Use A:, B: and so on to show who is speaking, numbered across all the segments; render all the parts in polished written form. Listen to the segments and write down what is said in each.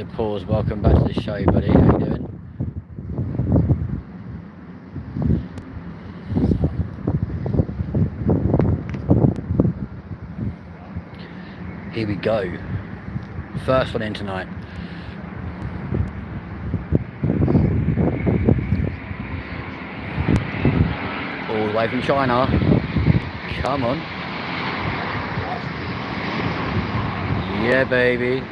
A: Mr. Paws, welcome back to the show, buddy. How you doing? Here we go. First one in tonight. All the way from China. Come on. Yeah, baby.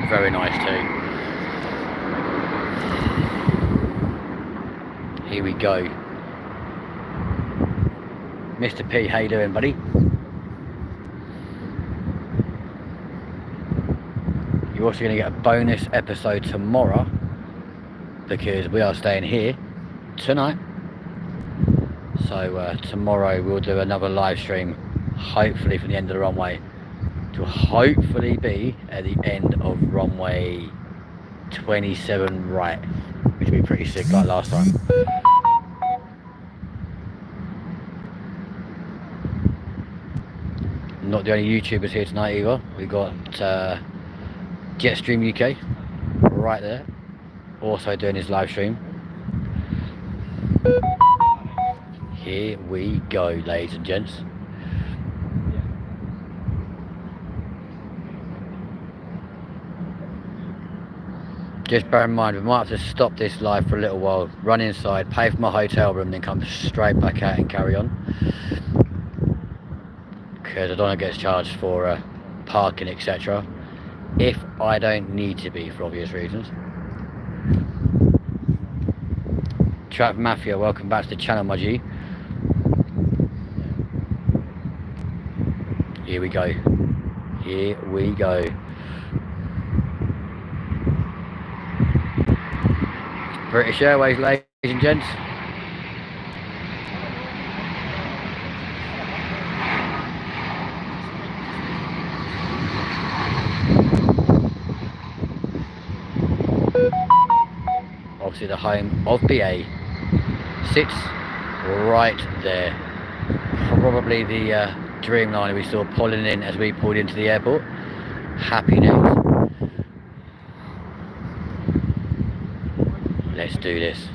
A: Very nice too. Here we go. Mr. P, how you doing, buddy? You're also going to get a bonus episode tomorrow because we are staying here tonight. So tomorrow we'll do another live stream, hopefully from the end of the runway, to hopefully be at the end of runway 27 right, which will be pretty sick like last time. Not the only YouTubers here tonight either. We've got Jetstream UK right there, also doing his live stream. Here we go, ladies and gents. Just bear in mind, we might have to stop this live for a little while, run inside, pay for my hotel room, then come straight back out and carry on. Because I don't want to get charged for parking, etc. If I don't need to be, for obvious reasons. Trap Mafia, welcome back to the channel, my G. Here we go. Here we go. British Airways, ladies and gents. Obviously the home of BA sits right there. Probably the Dreamliner we saw pulling in as we pulled into the airport. Happy days. Let's do this.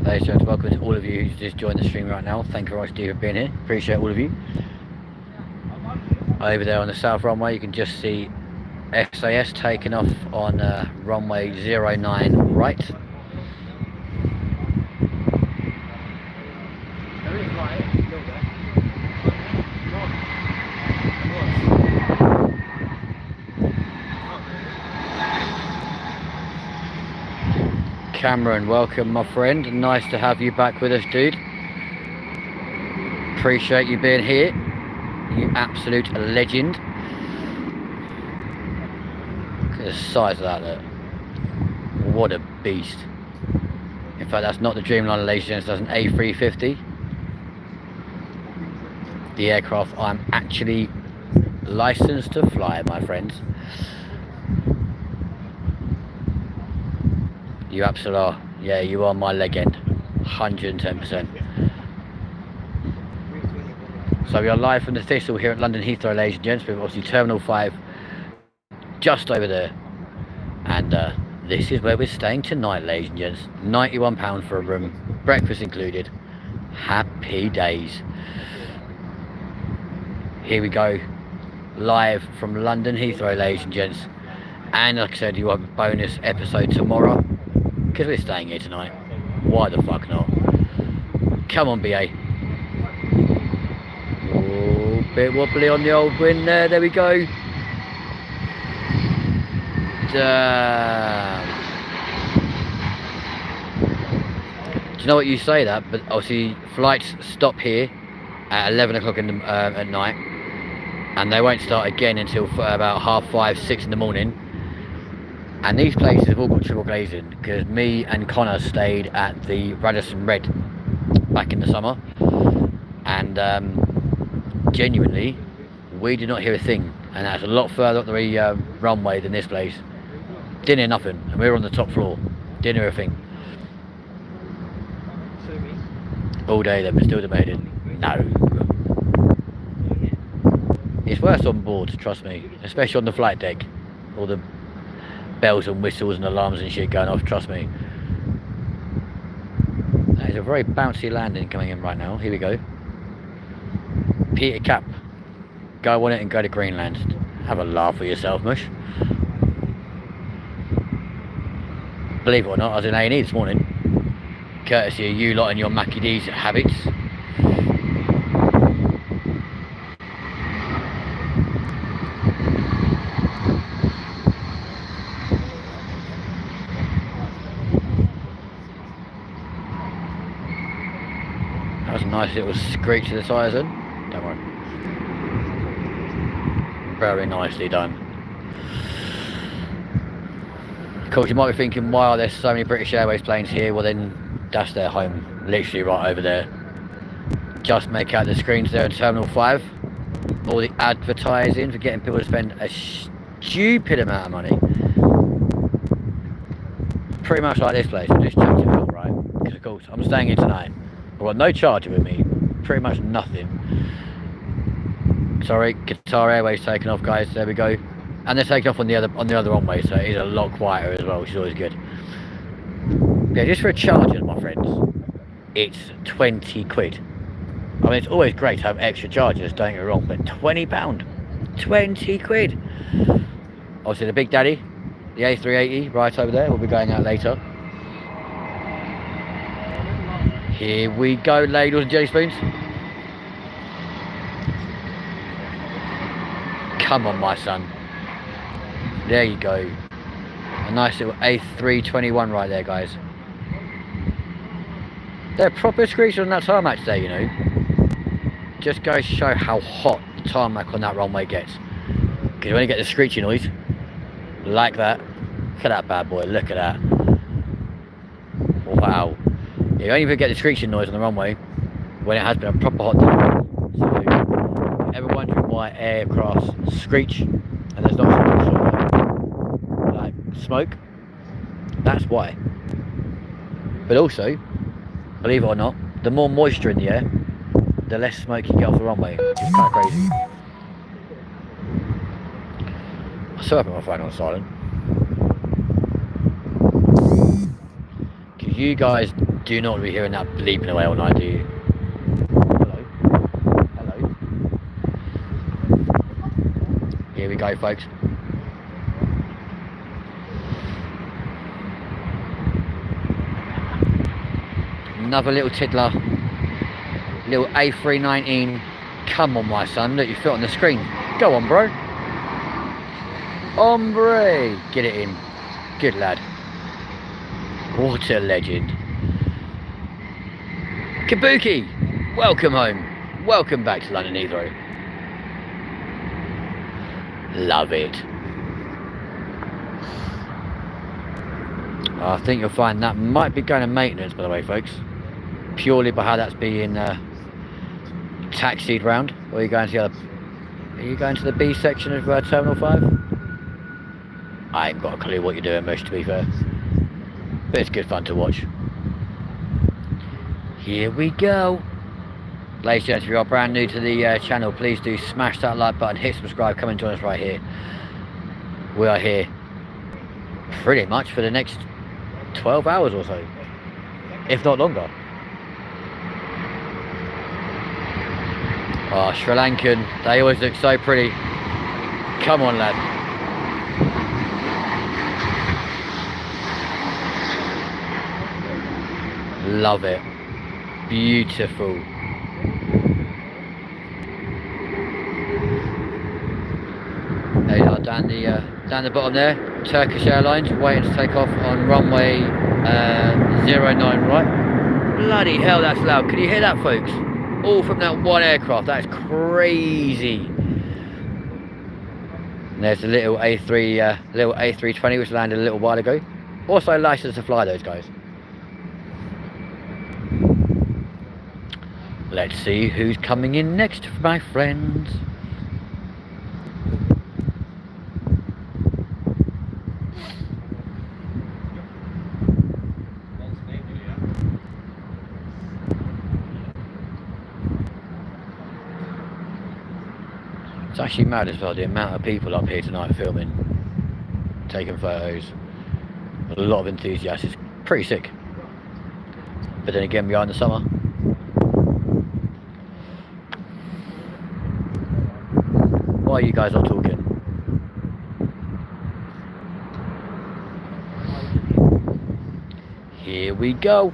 A: Ladies and gentlemen, welcome to all of you who's just joined the stream right now. Thank you very much for being here. Appreciate all of you. Over there on the south runway, you can just see SAS taking off on runway 09 right. Cameron, welcome my friend. Nice to have you back with us, dude. Appreciate you being here. You absolute legend. Look at the size of that, look. What a beast. In fact, that's not the Dreamliner, ladies and gents, that's an A350. The aircraft I'm actually licensed to fly, my friends. You absolutely are. Yeah, you are my legend. 110%. So we are live from the Thistle here at London Heathrow, ladies and gents. We're obviously Terminal 5 just over there. And this is where we're staying tonight, ladies and gents. £91 for a room, breakfast included. Happy days. Here we go. Live from London Heathrow, ladies and gents. And like I said, you have a bonus episode tomorrow. Because we're staying here tonight. Why the fuck not? Come on, BA. Oh, bit wobbly on the old wind there. There we go. Damn. Do you know what you say that? But obviously flights stop here at 11 o'clock in the, at night. And they won't start again until about 5:30, 6 in the morning. And these places have all got triple glazing because me and Connor stayed at the Radisson Red back in the summer, and genuinely, we did not hear a thing, and that's a lot further up the runway than this place. Didn't hear nothing, and we were on the top floor. Didn't hear a thing. All day then, we're still debating. No. It's worse on board, trust me, especially on the flight deck. All the bells and whistles and alarms and shit going off, trust me. That is a very bouncy landing coming in right now. Here we go. Peter Cap. Go on it and go to Greenland. Have a laugh with yourself, mush. Believe it or not, I was in A&E this morning. Courtesy of you lot and your Mackie D's habits. That was a nice little screech to the tyres then. Don't worry. Very nicely done. Of course, you might be thinking, why are there so many British Airways planes here? Well then, that's their home, literally right over there. Just make out the screens there in Terminal 5. All the advertising for getting people to spend a stupid amount of money. Pretty much like this place, we'll just check it out, right? Because of course, I'm staying here tonight. I've got no charger with me, pretty much nothing. Sorry, Qatar Airways taking off, guys, there we go. And they're taking off on the other runway, so it is a lot quieter as well, which is always good. Yeah, just for a charger, my friends, it's 20 quid. I mean, it's always great to have extra chargers, don't get me wrong, but £20, 20 quid. Obviously the Big Daddy, the A380, right over there, we'll be going out later. Here we go, ladles and jelly spoons. Come on, my son. There you go. A nice little A321 right there, guys. They're proper screechers on that tarmac today, you know. Just goes to show how hot the tarmac on that runway gets. Because when you get the screechy noise, like that. Look at that bad boy, look at that. Wow. You only even get the screeching noise on the runway when it has been a proper hot day. So, ever wondering why aircraft screech and there's not so much like smoke? That's why. But also, believe it or not, the more moisture in the air, the less smoke you get off the runway. It's kind of crazy. I still have my phone on silent. Because you guys do not be hearing that bleeping away all night, do you? Hello? Hello? Here we go, folks. Another little tiddler. Little A319. Come on, my son. Look, your foot on the screen. Go on, bro. Hombre. Get it in. Good lad. What a legend. Kabuki. Welcome home. Welcome back to London Heathrow. Love it. I think you'll find that might be going to maintenance, by the way, folks. Purely by how that's being taxied round. Or are you going to the other? Are you going to the B section of Terminal 5? I ain't got a clue what you're doing, Mush, to be fair. But it's good fun to watch. Here we go. Ladies and gents, if you are brand new to the channel, please do smash that like button, hit subscribe, come and join us right here. We are here pretty much for the next 12 hours or so, if not longer. Oh, Sri Lankan, they always look so pretty. Come on, lad. Love it. Beautiful. There you are, down the bottom there. Turkish Airlines waiting to take off on runway 09 right. Bloody hell, that's loud. Can you hear that, folks? All from that one aircraft. That is crazy. And there's a little A320 which landed a little while ago. Also licensed to fly those guys. Let's see who's coming in next, my friends. It's actually mad as well, the amount of people up here tonight filming, taking photos. A lot of enthusiasts. It's pretty sick. But then again, behind the summer. Why are you guys not talking? Here we go.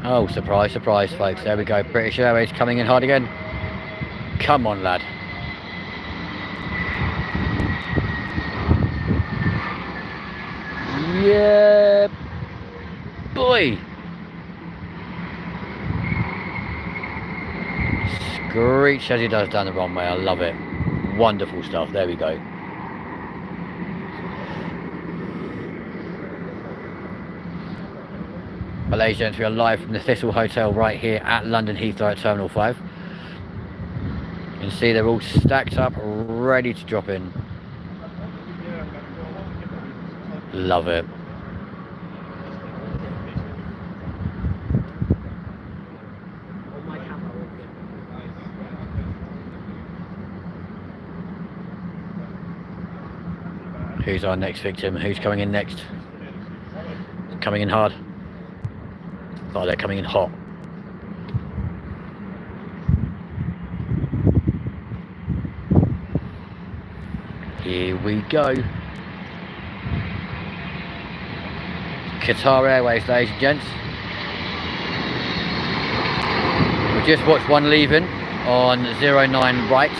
A: Oh, surprise, surprise, folks. There we go. British Airways coming in hard again. Come on, lad. Yeah, boy. Screech as he does down the runway. I love it. Wonderful stuff. There we go. Well, ladies and gents, we are live from the Thistle Hotel right here at London Heathrow at Terminal 5. You can see they're all stacked up, ready to drop in. Love it. Who's our next victim? Who's coming in next? Coming in hard. Oh, they're coming in hot. Here we go. Qatar Airways, ladies and gents. We just watched one leaving on 09 right,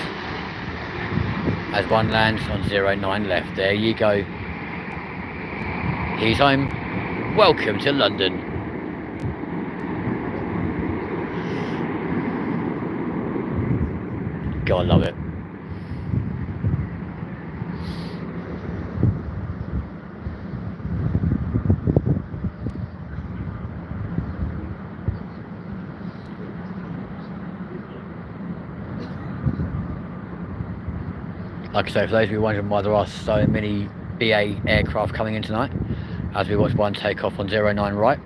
A: as one lands on 09 left. There you go. He's home. Welcome to London. God, love it. Like I say, for those of you wondering why there are so many BA aircraft coming in tonight, as we watch one take off on 09 right,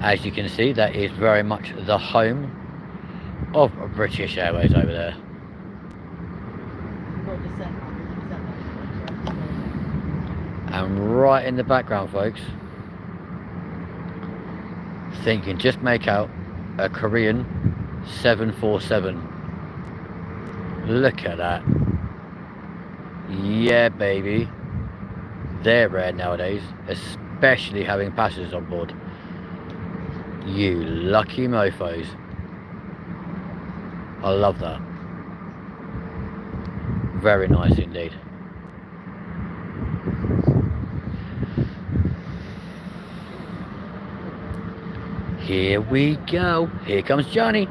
A: as you can see, that is very much the home of British Airways over there. And right in the background, folks, I think you can just make out a Korean 747. Look at that. Yeah, baby. They're rare nowadays, especially having passengers on board. You lucky mofos. I love that. Very nice indeed. Here we go. Here comes Johnny.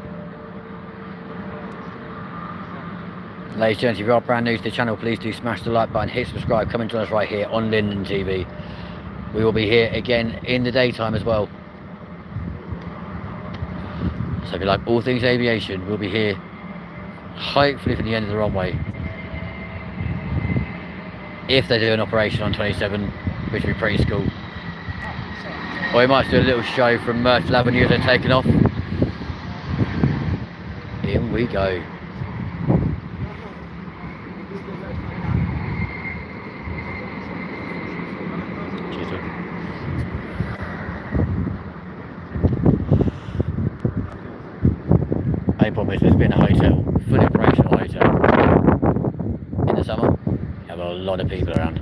A: Ladies and gents, if you are brand new to the channel, please do smash the like button, hit subscribe, come and join us right here on Linden TV. We will be here again in the daytime as well. So if you like all things aviation, we'll be here hopefully for the end of the runway. If they do an operation on 27, which would be pretty cool. Or we might do a little show from Myrtle Avenue as they're taking off. In we go. Main problem is there's been a hotel, fully operational hotel. In the summer, you have a lot of people around.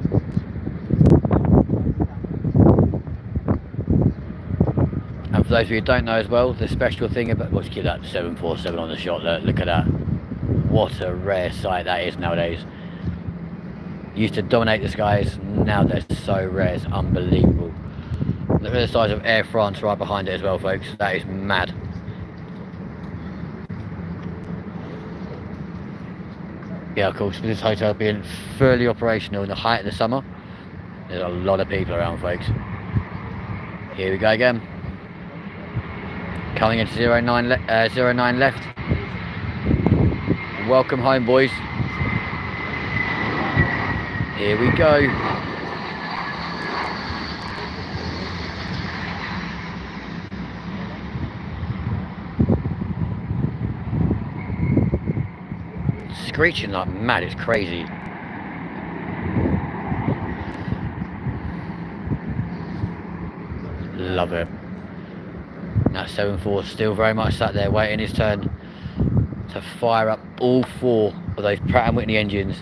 A: And for those of you who don't know as well, the special thing about, let's keep that 747 on the shot, look at that. What a rare sight that is nowadays. Used to dominate the skies, now they're so rare, it's unbelievable. Look at the size of Air France right behind it as well, folks, that is mad. Yeah, of course, with this hotel being fully operational in the height of the summer, there's a lot of people around, folks. Here we go again. Coming into 09 left. Welcome home, boys. Here we go. Screeching like mad, it's crazy. Love it. That 7-4 still very much sat there waiting his turn to fire up all 4 of those Pratt & Whitney engines,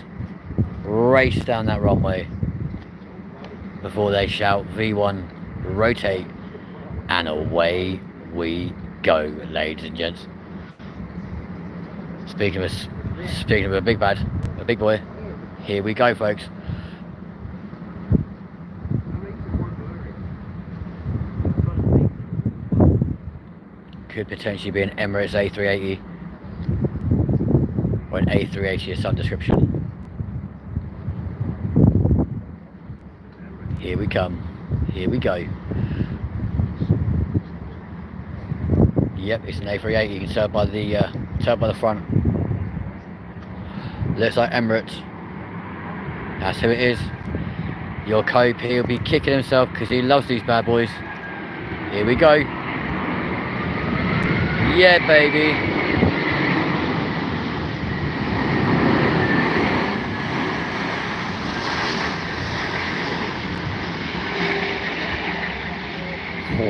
A: race down that runway before they shout V1 rotate, and away we go, ladies and gents. Speaking of a big bad, a big boy, here we go, folks. Could potentially be an Emirates A380 or an A380 of some description. Here we come. Here we go. Yep, it's an A380. You can tell by the front. Looks like Emirates. That's who it is. Your Cope, he'll be kicking himself because he loves these bad boys. Here we go. Yeah, baby.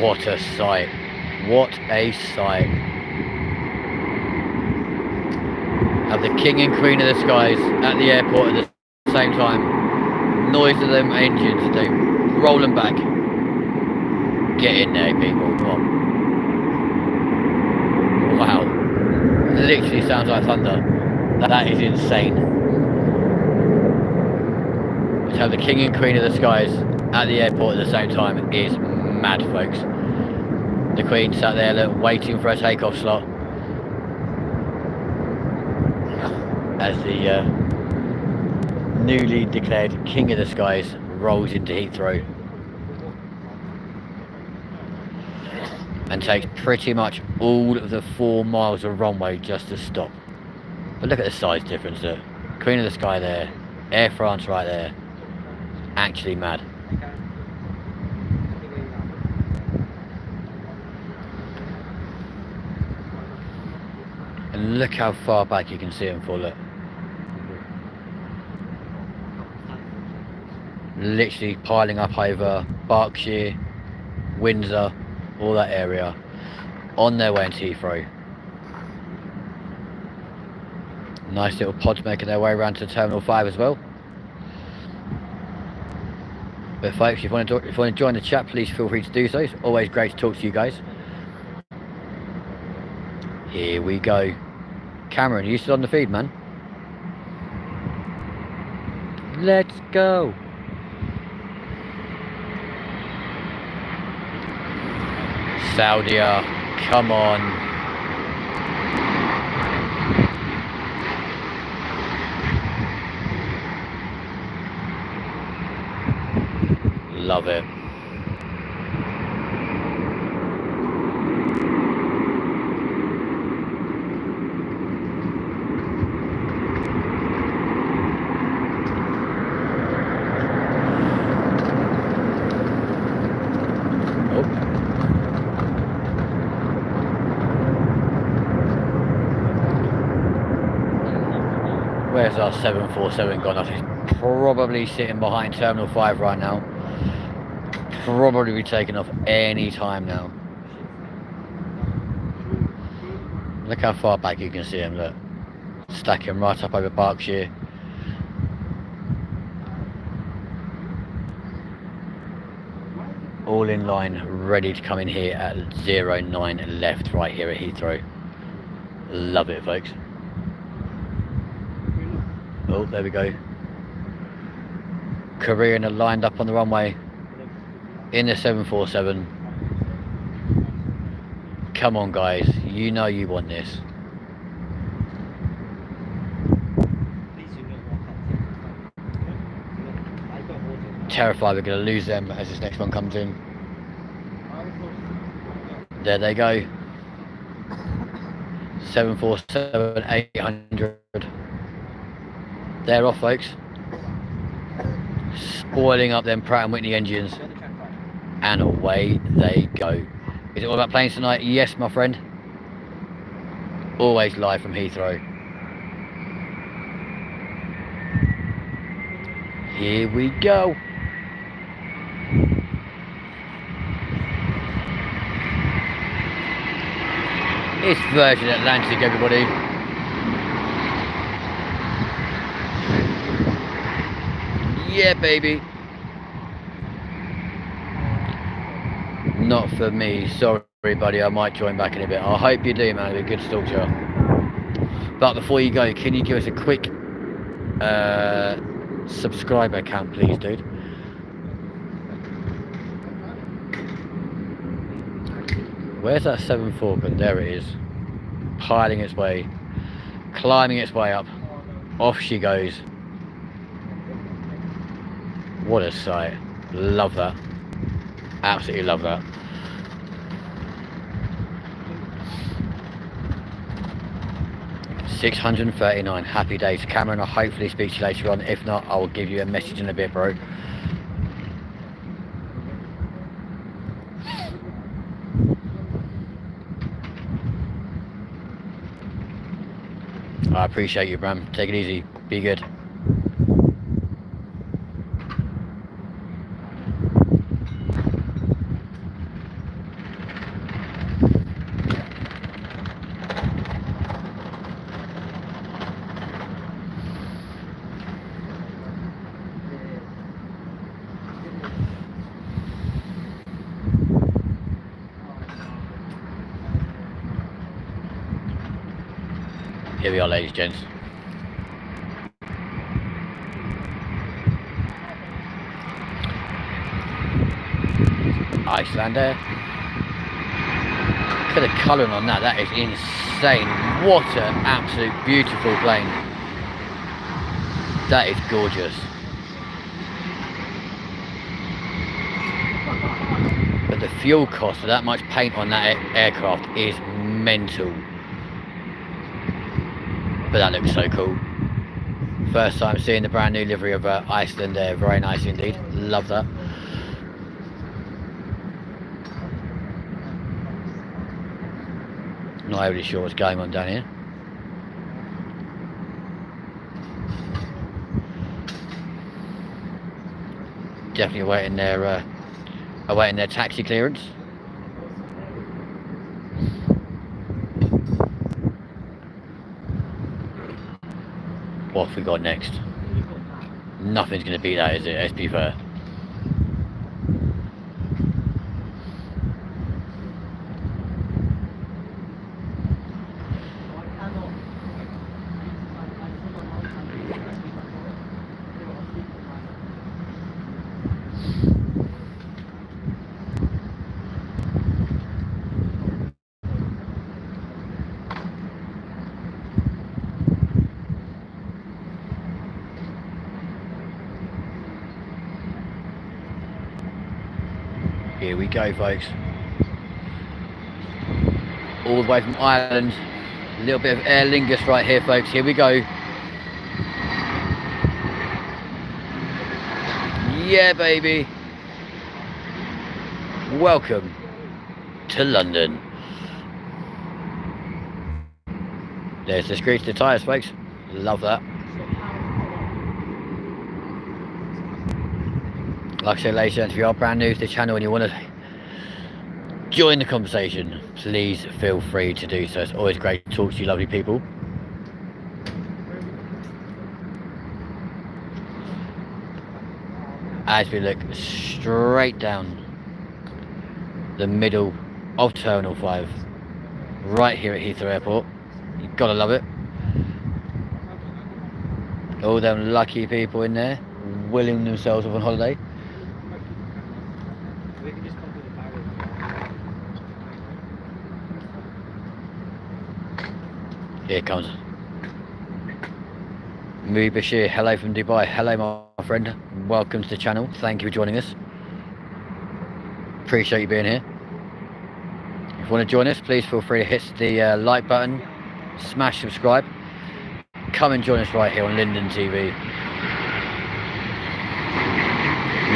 A: What a sight. What a sight. Have the king and queen of the skies at the airport at the same time. Noise of them engines, they roll them back. Get in there, people. Come on. Wow. Literally sounds like thunder. That is insane. To have the king and queen of the skies at the airport at the same time is mad, folks. The queen sat there, look, waiting for a takeoff slot as the newly declared king of the skies rolls into Heathrow and takes pretty much all of the 4 miles of runway just to stop. But look at the size difference there. Queen of the Sky there, Air France right there. Actually mad. And look how far back you can see them for, look. Literally piling up over Berkshire, Windsor, all that area, on their way into Heathrow. Nice little pods making their way around to Terminal 5 as well. But folks, if you want to join the chat, please feel free to do so. It's always great to talk to you guys. Here we go. Cameron, are you still on the feed, man? Let's go. Saudia, come on. Love it. Where's our 747 gone? I think it's probably sitting behind Terminal 5 right now. Probably be taking off any time now. Look how far back you can see him, look. Stacking right up over Berkshire. All in line, ready to come in here at 09 left right here at Heathrow. Love it, folks. Oh, there we go. Korean are lined up on the runway in the 747. Come on, guys. You know you want this. Terrified we're going to lose them as this next one comes in. There they go. 747-800. They're off, folks. Spoiling up them Pratt & Whitney engines. And away they go. Is it all about planes tonight? Yes, my friend. Always live from Heathrow. Here we go. It's Virgin Atlantic, everybody. Yeah, baby. Not for me. Sorry, buddy. I might join back in a bit. I hope you do, man. It'll be a good stalker. But before you go, can you give us a quick subscriber count, please, dude? Where's that 747? There it is. Piling its way. Climbing its way up. Off she goes. What a sight. Love that. Absolutely love that. $639. Happy days. Cameron, I'll hopefully speak to you later on. If not, I will give you a message in a bit, bro. I appreciate you, Bram. Take it easy. Be good. Here we are, ladies and gents. Icelander. Look at the colouring on that. That is insane. What an absolute beautiful plane. That is gorgeous. But the fuel cost for that much paint on that aircraft is mental. But that looks so cool. First time seeing the brand new livery of Iceland there. Very nice indeed. Love that. Not really sure what's going on down here. Definitely awaiting their taxi clearance. What have we got next? Nothing's going to beat that, is it? Let's be fair. Here we go, folks. All the way from Ireland. A little bit of Aer Lingus right here, folks. Here we go. Yeah, baby. Welcome to London. There's the screech to the tyres, folks. Love that. Like I said, ladies and gentlemen, if you are brand new to the channel and you want to join the conversation, please feel free to do so. It's always great to talk to you lovely people. As we look straight down the middle of Terminal 5, right here at Heathrow Airport. You've got to love it. All them lucky people in there, willing themselves off on holiday. Here comes Mubashir. Hello from Dubai. Hello, my friend. Welcome to the channel. Thank you for joining us. Appreciate you being here. If you want to join us, please feel free to hit the like button, smash subscribe. Come and join us right here on Linden TV.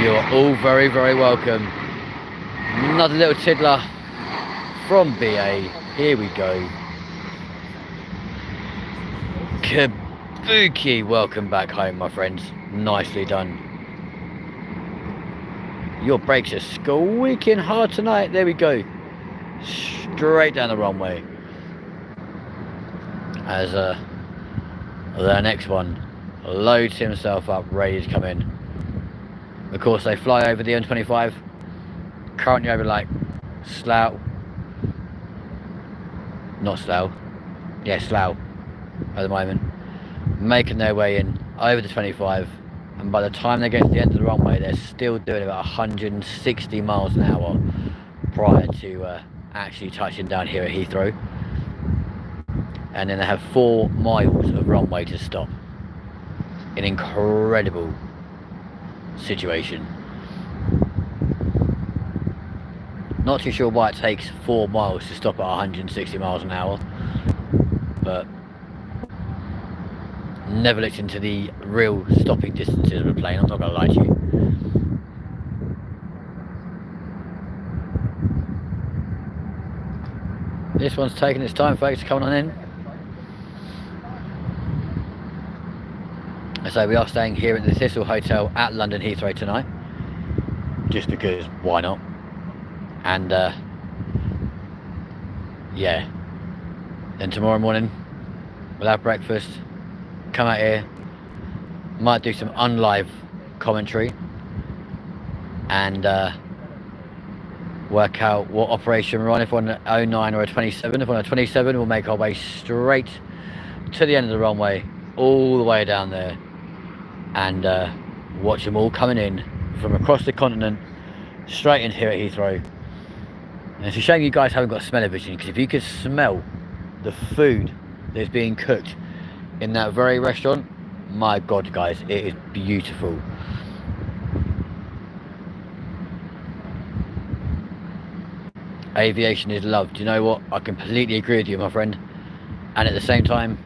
A: You are all very, very welcome. Another little tiddler from BA. Here we go. Kabuki, welcome back home, my friends. Nicely done. Your brakes are squeaking hard tonight. There we go. Straight down the runway. As the next one loads himself up, ready to come in. Of course, they fly over the M25. Currently over like Slough. Not Slough. Yeah, Slough at the moment. Making their way in over the 25. And by the time they get to the end of the runway, they're still doing about 160 miles an hour prior to actually touching down here at Heathrow. And then they have 4 miles of runway to stop. An incredible situation. Not too sure why it takes 4 miles to stop at 160 miles an hour, but never looked into the real stopping distances of a plane, I'm not going to lie to you. This one's taking its time, folks, coming on in. So we are staying here at the Thistle Hotel at London Heathrow tonight, just because why not? And yeah, then tomorrow morning we'll have breakfast, come out here, might do some unlive commentary and work out what operation we're on. If we're on an 09 or a 27, if we're on a 27, we'll make our way straight to the end of the runway, all the way down there, and watch them all coming in from across the continent straight in here at Heathrow. And it's a shame you guys haven't got smell-o-vision, because if you could smell the food that's being cooked in that very restaurant, my god guys, it is beautiful. Aviation is loved. You know what, I completely agree with you, my friend. And at the same time,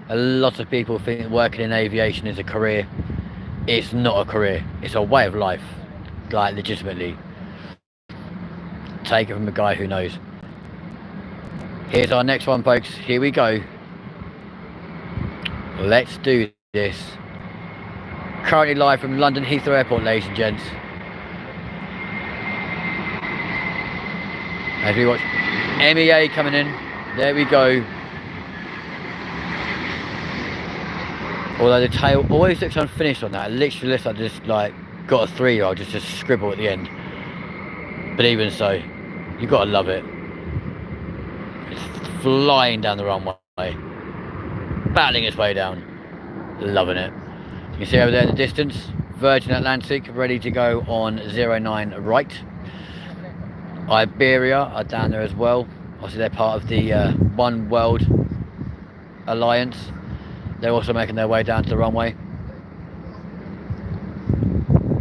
A: a lot of people think working in aviation is a career. It's not a career, it's a way of life, like legitimately. Take it from a guy who knows. Here's our next one, folks. Here we go. Let's do this. Currently live from London Heathrow Airport, ladies and gents. As we watch MEA coming in. There we go. Although the tail always looks unfinished on that. It literally looks like just like got a 3-year-old just to scribble at the end. But even so, you've got to love it. It's flying down the runway, battling its way down. Loving it. You can see over there in the distance, Virgin Atlantic ready to go on 09 right. Iberia are down there as well. Obviously they're part of the One World Alliance. They're also making their way down to the runway.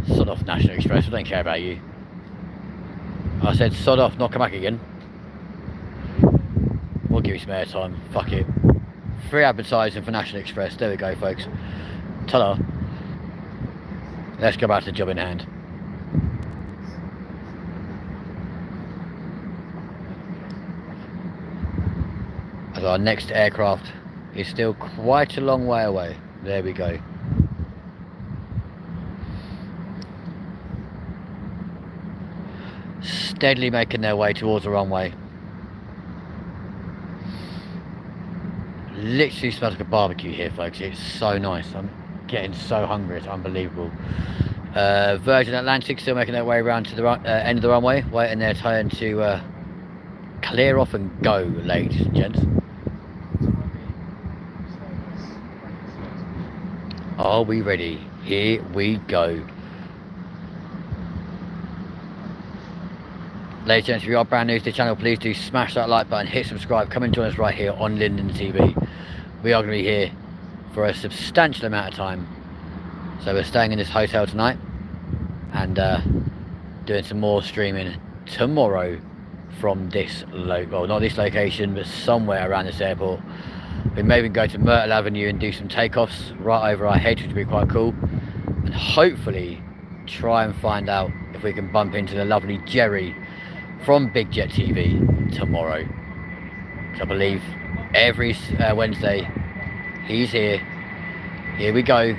A: Sod off, National Express, I don't care about you. I said sod off, not come back again. We'll give you some airtime, fuck it. Free advertising for National Express, there we go folks. Ta-da. Let's go back to the job in hand. As our next aircraft is still quite a long way away. There we go. Steadily making their way towards the runway. Literally smells like a barbecue here, folks. It's so nice. I'm getting so hungry, it's unbelievable. Virgin Atlantic still making their way around to the end of the runway, waiting their turn to clear off and go, ladies and gents. Are we ready? Here we go. Ladies and gents, if you are brand new to the channel, please do smash that like button, hit subscribe, come and join us right here on Linden TV. We are going to be here for a substantial amount of time, So we're staying in this hotel tonight and doing some more streaming tomorrow from this well, not this location, but somewhere around this airport. We may even go to Myrtle Avenue and do some takeoffs right over our heads, which would be quite cool, and hopefully try and find out if we can bump into the lovely Jerry from Big Jet TV tomorrow. I believe every Wednesday he's here. Here we go.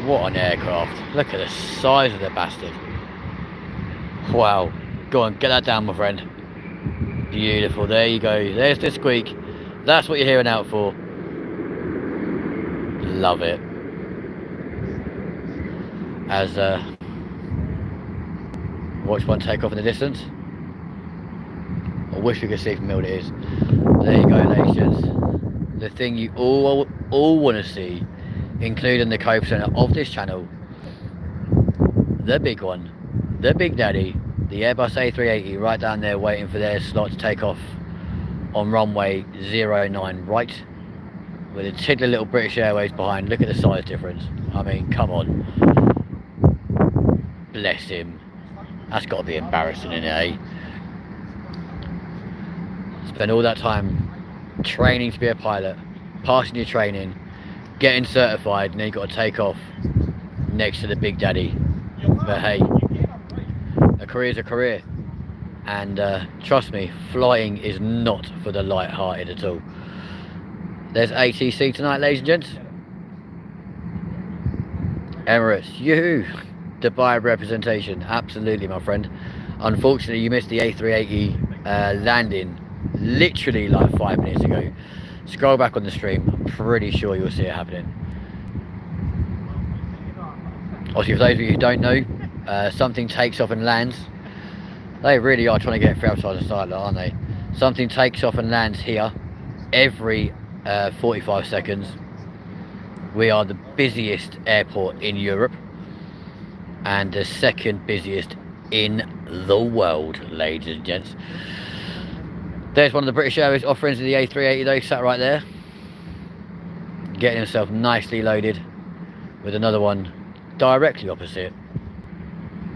A: What an aircraft. Look at the size of the bastard. Wow. Go on, get that down, my friend. Beautiful. There you go. There's the squeak. That's what you're hearing out for. Love it. As watch one take off in the distance. I wish we could see from what it is. There you go, ladies and gents. The thing you all want to see, including the co-presenter of this channel, the big one, the Big Daddy, the Airbus A380 right down there waiting for their slot to take off on runway 09 right, with a tiddly little British Airways behind. Look at the size difference. I mean, come on. Bless him. That's got to be embarrassing, isn't it, eh? Spend all that time training to be a pilot, passing your training, getting certified, and then you've got to take off next to the Big Daddy. But hey, a career's a career, and trust me, flying is not for the light-hearted at all. There's ATC tonight, ladies and gents. Emirates, yoo-hoo! Dubai representation, absolutely, my friend. Unfortunately, you missed the A380 landing literally like 5 minutes ago. Scroll back on the stream, I'm pretty sure you'll see it happening. Obviously, for those of you who don't know, something takes off and lands. They really are trying to get free upside and side, aren't they? Something takes off and lands here every 45 seconds. We are the busiest airport in Europe and the second busiest in the world, ladies and gents. There's one of the British Airways offerings of the A380 though, sat right there, getting himself nicely loaded, with another one directly opposite.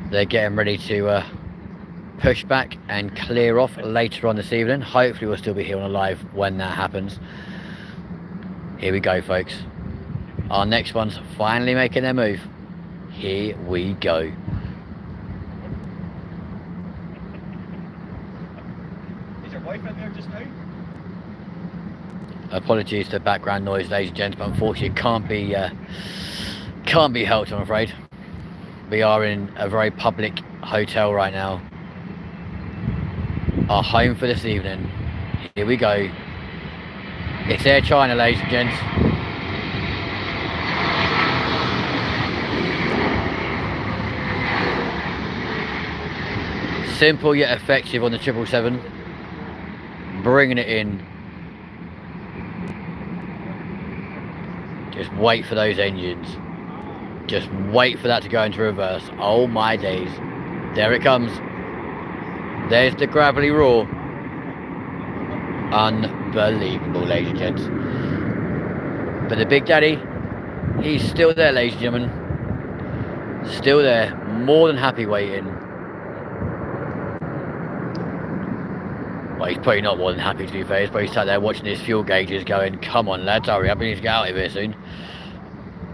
A: They're getting ready to push back and clear off later on this evening. Hopefully we'll still be here on a live when that happens. Here we go, folks. Our next one's finally making their move. Here we go.
B: Is your wife in there just now?
A: Apologies to the background noise, ladies and gents, but unfortunately can't be helped, I'm afraid. We are in a very public hotel right now. Our home for this evening. Here we go. It's Air China, ladies and gents. Simple yet effective on the 777. Bringing it in. Just wait for those engines. Just wait for that to go into reverse. Oh my days. There it comes. There's the gravelly roar. Unbelievable, ladies and gents. But the Big Daddy, he's still there, ladies and gentlemen. Still there. More than happy waiting. Well, he's probably not more than happy, to be fair. He's probably sat there watching his fuel gauges going, come on lads, hurry up, we need to get out of here soon.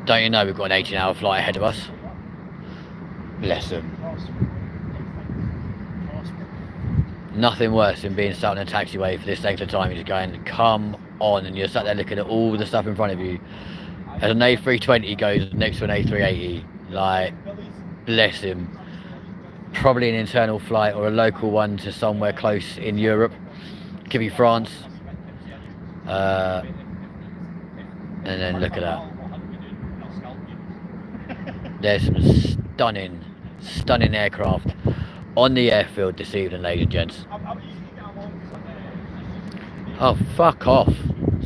A: Don't you know we've got an 18-hour flight ahead of us? Bless him. Nothing worse than being sat in a taxiway for this length of time. He's going, come on, and you're sat there looking at all the stuff in front of you. As an A320 goes next to an A380, like, bless him. Probably an internal flight or a local one to somewhere close in Europe. Could be France. And then look at that. There's some stunning aircraft on the airfield this evening, ladies and gents. Oh, fuck off.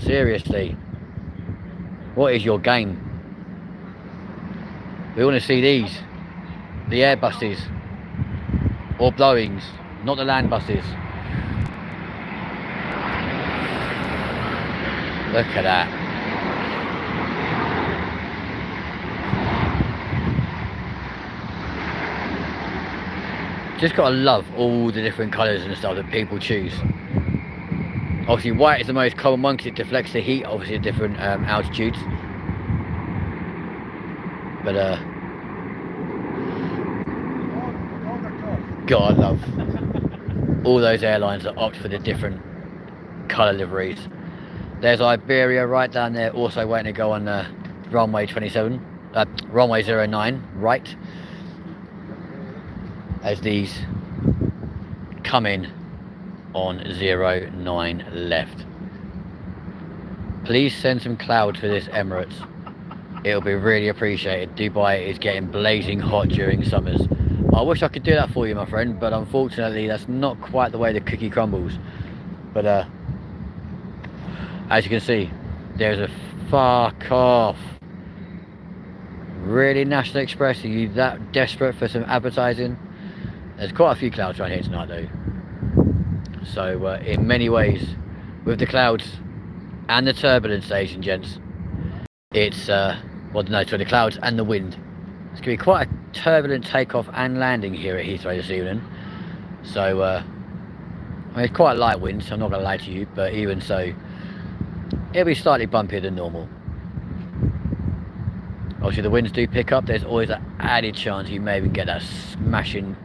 A: Seriously. What is your game? We want to see these. The Airbuses. or Boeings, not the land buses. Look at that. Just gotta love all the different colours and stuff that people choose. Obviously white is the most common one because it deflects the heat, obviously at different altitudes. But God, I love all those airlines that opt for the different colour liveries. There's Iberia right down there, also waiting to go on runway 27, runway 09, right. As these come in on 09 left. Please send some clouds for this Emirates. It'll be really appreciated. Dubai is getting blazing hot during summers. I wish I could do that for you, my friend, but unfortunately that's not quite the way the cookie crumbles. But as you can see, there's a fuck off. Really, National Express, are you that desperate for some advertising? There's quite a few clouds around here tonight though. So in many ways, with the clouds and the turbulence, ladies and gents, it's, well no, sorry, the clouds and the wind. It's going to be quite a turbulent takeoff and landing here at Heathrow this evening. So, I mean, it's quite light wind, so I'm not going to lie to you, but even so, it'll be slightly bumpier than normal. Obviously the winds do pick up, there's always an added chance you may even get that smashing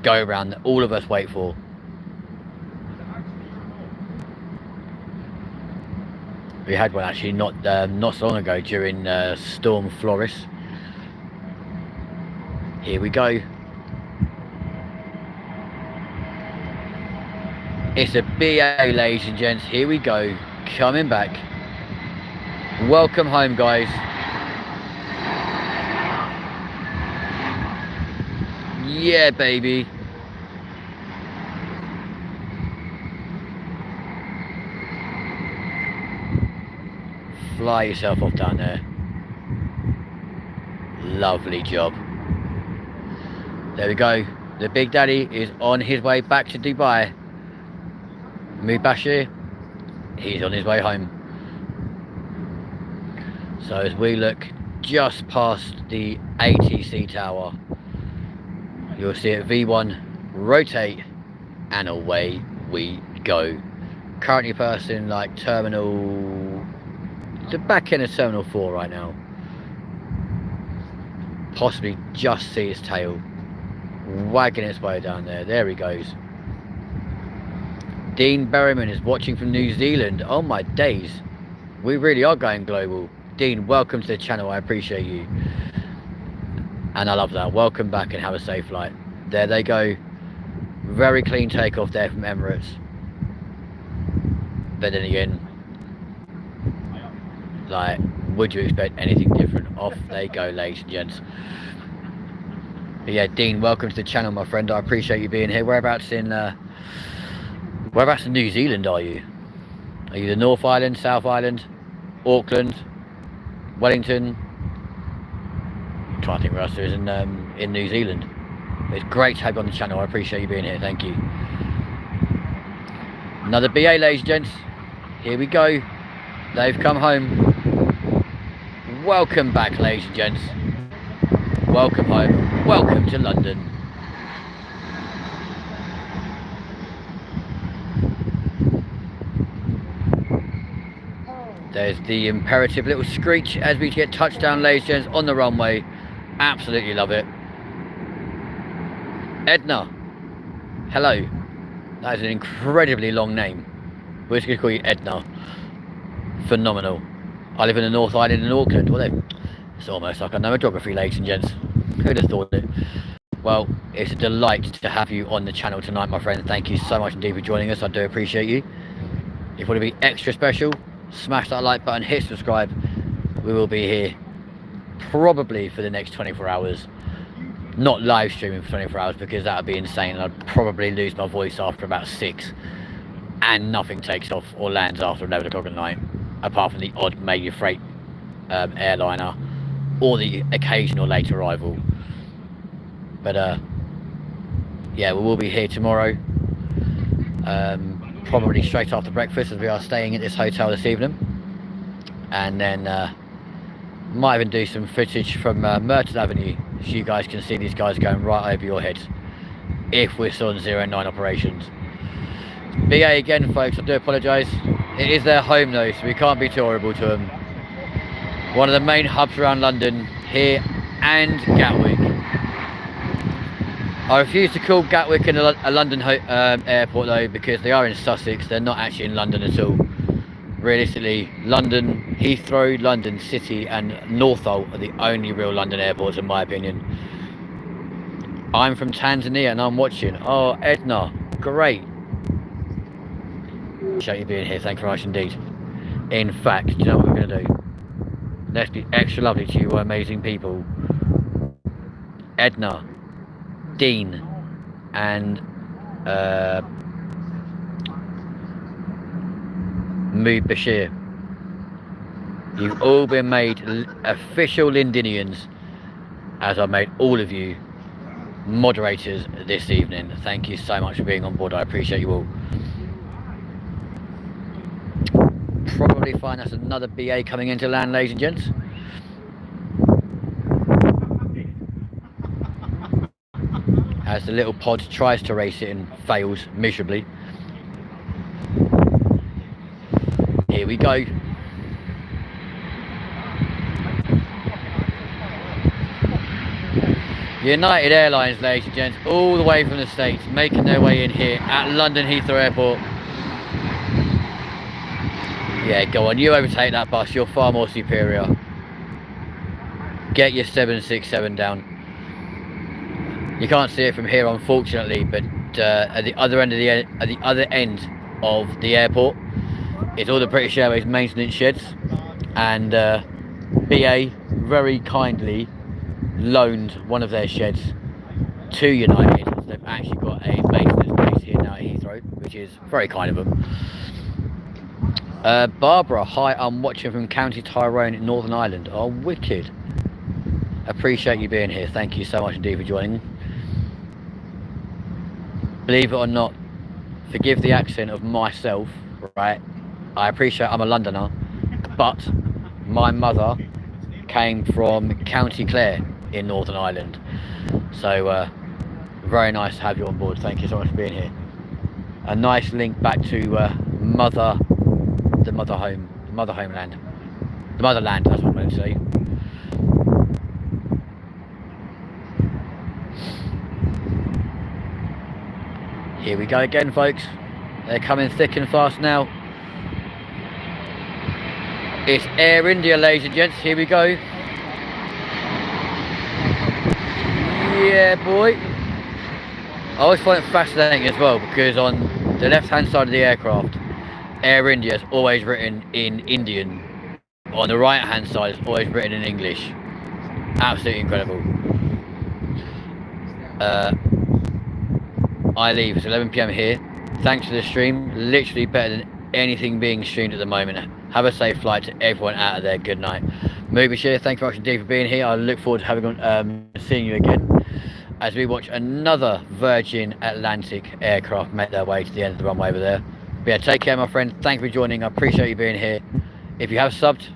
A: go around that all of us wait for. We had one actually not so long ago during Storm Floris. Here we go. It's a BA, ladies and gents. Here we go, coming back. Welcome home, guys. Yeah, baby. Fly yourself off down there. Lovely job. There we go. The Big Daddy is on his way back to Dubai. Mubashir, he's on his way home. So as we look just past the ATC tower, you'll see it V1 rotate and away we go. Currently passing like terminal, the back end of terminal 4 right now. Possibly just see its tail wagging its way down there. There he goes. Dean Berryman is watching from New Zealand. Oh my days, we really are going global. Dean, welcome to the channel. I appreciate you, and I love that. Welcome back and have a safe flight. There they go. Very clean takeoff there from Emirates. But then again, like, would you expect anything different? Off they go, ladies and gents. But yeah, Dean, welcome to the channel, my friend. I appreciate you being here. Whereabouts in New Zealand are you? Are you the North Island, South Island, Auckland, Wellington? I'm trying to think where else there is in New Zealand. But it's great to have you on the channel. I appreciate you being here. Thank you. Another BA, ladies and gents. Here we go. They've come home. Welcome back, ladies and gents. Welcome home. Welcome to London. There's the imperative little screech as we get touchdown, ladies and gents, on the runway. Absolutely love it. Edna, hello. That is an incredibly long name. We're just going to call you Edna. Phenomenal. I live in the North Island in Auckland. Well, it's almost like I know my geography, ladies and gents. Who'd have thought it? Well, it's a delight to have you on the channel tonight, my friend. Thank you so much indeed for joining us. I do appreciate you. If you want to be extra special, smash that like button, hit subscribe. We will be here probably for the next 24 hours. Not live streaming for 24 hours because that would be insane. I'd probably lose my voice after about 6. And nothing takes off or lands after 11 o'clock at night. Apart from the odd major freight airliner or the occasional late arrival. But yeah, we will be here tomorrow. Probably straight after breakfast, as we are staying at this hotel this evening. And then might even do some footage from Merton Avenue, so you guys can see these guys going right over your heads if we're still on 09 operations. BA again, folks, I do apologise. It is their home though, so we can't be too horrible to them. One of the main hubs around London, here and Gatwick. I refuse to call Gatwick a London airport though, because they are in Sussex, they're not actually in London at all. Realistically, London, Heathrow, London City and Northolt are the only real London airports in my opinion. I'm from Tanzania and I'm watching. Oh, Edna, great. Appreciate you being here, thank you very much indeed. In fact, do you know what we're going to do? Let's be extra lovely to you amazing people. Edna, Dean and Mood Bashir. You've all been made official Londinians, as I made all of you moderators this evening. Thank you so much for being on board. I appreciate you all. Probably find us another BA coming into land, ladies and gents. As the little pod tries to race it and fails miserably. Here we go. United Airlines, ladies and gents, all the way from the States, making their way in here at London Heathrow Airport. Yeah, go on, you overtake that bus, you're far more superior. Get your 767 down. You can't see it from here, unfortunately, but at the other end of the airport, it's all the British Airways maintenance sheds, and BA very kindly loaned one of their sheds to United. So they've actually got a maintenance base here now at Heathrow, which is very kind of them. Barbara, hi, I'm watching from County Tyrone in Northern Ireland. Oh, wicked. Appreciate you being here. Thank you so much indeed for joining. Believe it or not, forgive the accent of myself, right? I appreciate I'm a Londoner, but my mother came from County Clare in Northern Ireland. So very nice to have you on board. Thank you so much for being here. A nice link back to the motherland. The motherland, that's what I'm going to say. Here we go again, folks. They're coming thick and fast now. It's Air India, ladies and gents. Here we go. Yeah, boy. I always find it fascinating as well, because on the left-hand side of the aircraft, Air India is always written in Indian. On the right-hand side, it's always written in English. Absolutely incredible. I leave. It's 11 PM here. Thanks for the stream. Literally better than anything being streamed at the moment. Have a safe flight to everyone out of there. Good night. Mubashir, thank you very much indeed for being here. I look forward to seeing you again as we watch another Virgin Atlantic aircraft make their way to the end of the runway over there. But yeah, take care, my friend. Thank you for joining. I appreciate you being here. If you have subbed,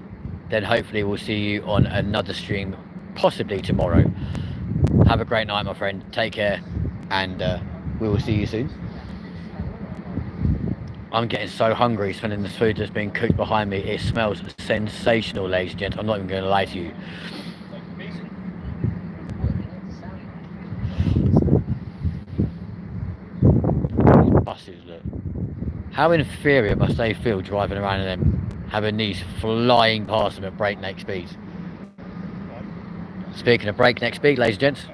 A: then hopefully we'll see you on another stream, possibly tomorrow. Have a great night, my friend. Take care, and we will see you soon. I'm getting so hungry smelling this food that's being cooked behind me. It smells sensational, ladies and gents. I'm not even going to lie to you. These buses, look. How inferior must they feel driving around in them, having these flying past them at breakneck speeds? Speaking of breakneck speed, ladies and gents,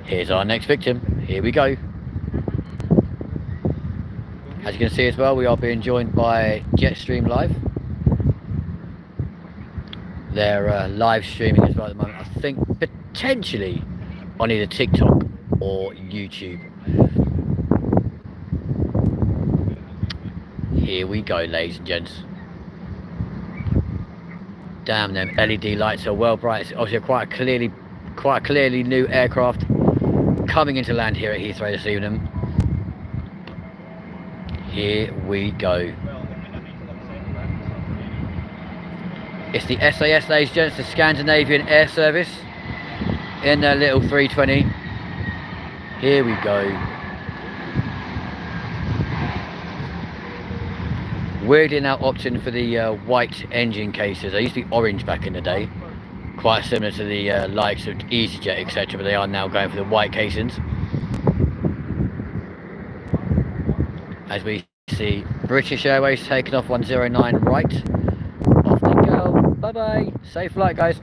A: here's our next victim. Here we go. As you can see as well, we are being joined by Jetstream Live. They're live streaming as well at the moment. I think potentially on either TikTok or YouTube. Here we go, ladies and gents. Damn, them LED lights are well bright. It's obviously quite a clearly new aircraft. coming into land here at Heathrow this evening. Here we go. It's the SAS, ladies and gents, the Scandinavian Air Service, in their little 320. Here we go. Weirdly now opting for the white engine cases. They used to be orange back in the day, quite similar to the likes of EasyJet, etc. But they are now going for the white casings. As we see British Airways taking off 109 right. Off they go. Bye bye. Safe flight, guys.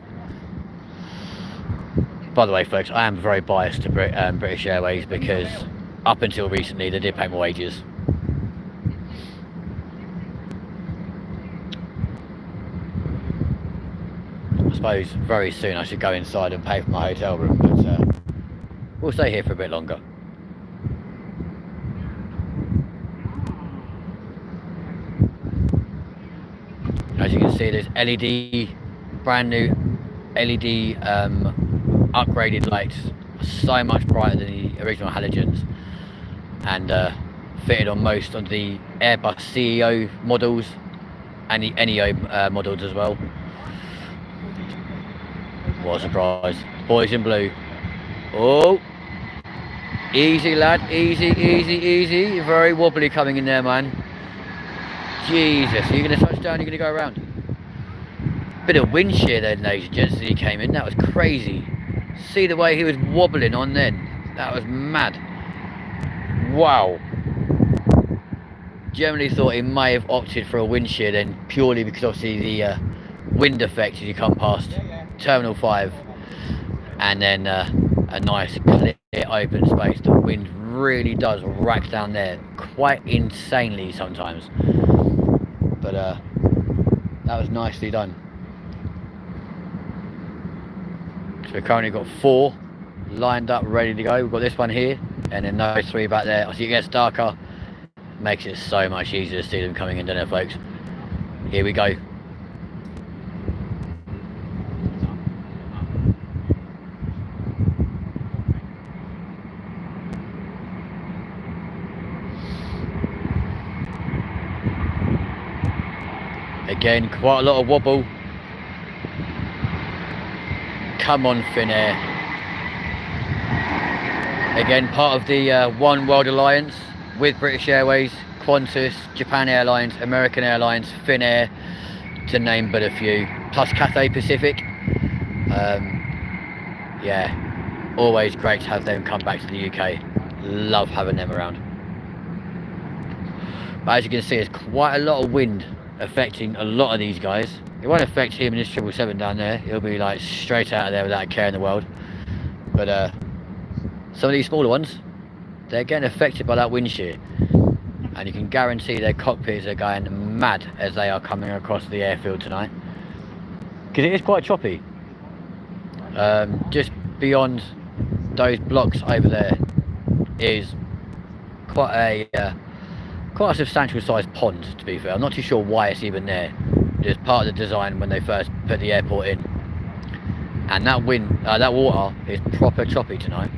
A: By the way, folks, I am very biased to British Airways because up until recently they did pay my wages. I suppose very soon I should go inside and pay for my hotel room, but we'll stay here for a bit longer. As you can see, there's LED, brand new LED upgraded lights, so much brighter than the original halogens, and fitted on most of the Airbus CEO models and the NEO models as well. What a surprise. Boys in blue. Oh, easy lad, easy, easy, easy. Very wobbly coming in there, man. Jesus, are you going to touch down? You're going to go around? Bit of wind shear then, ladies and gents, as he came in. That was crazy. See the way he was wobbling on then. That was mad. Wow. Generally thought he may have opted for a wind shear then, purely because obviously the wind effect as you come past Terminal 5, and then a nice clear open space. The wind really does rack down there quite insanely sometimes. But that was nicely done. So we've currently got 4 lined up, ready to go. We've got this one here, and then those 3 back there. As it gets darker, makes it so much easier to see them coming in, doesn't it, folks? Here we go. Again, quite a lot of wobble. Come on, Finnair. Again, part of the One World Alliance with British Airways, Qantas, Japan Airlines, American Airlines, Finnair, to name but a few. Plus Cathay Pacific. Yeah, always great to have them come back to the UK. Love having them around. But as you can see, there's quite a lot of wind affecting a lot of these guys. It won't affect him in this 777 down there. He'll be like straight out of there without a care in the world. But some of these smaller ones, they're getting affected by that wind shear, and you can guarantee their cockpits are going mad as they are coming across the airfield tonight, because it is quite choppy. Just beyond those blocks over there is quite a substantial sized pond, to be fair. I'm not too sure why it's even there. It's part of the design when they first put the airport in. And that that water is proper choppy tonight.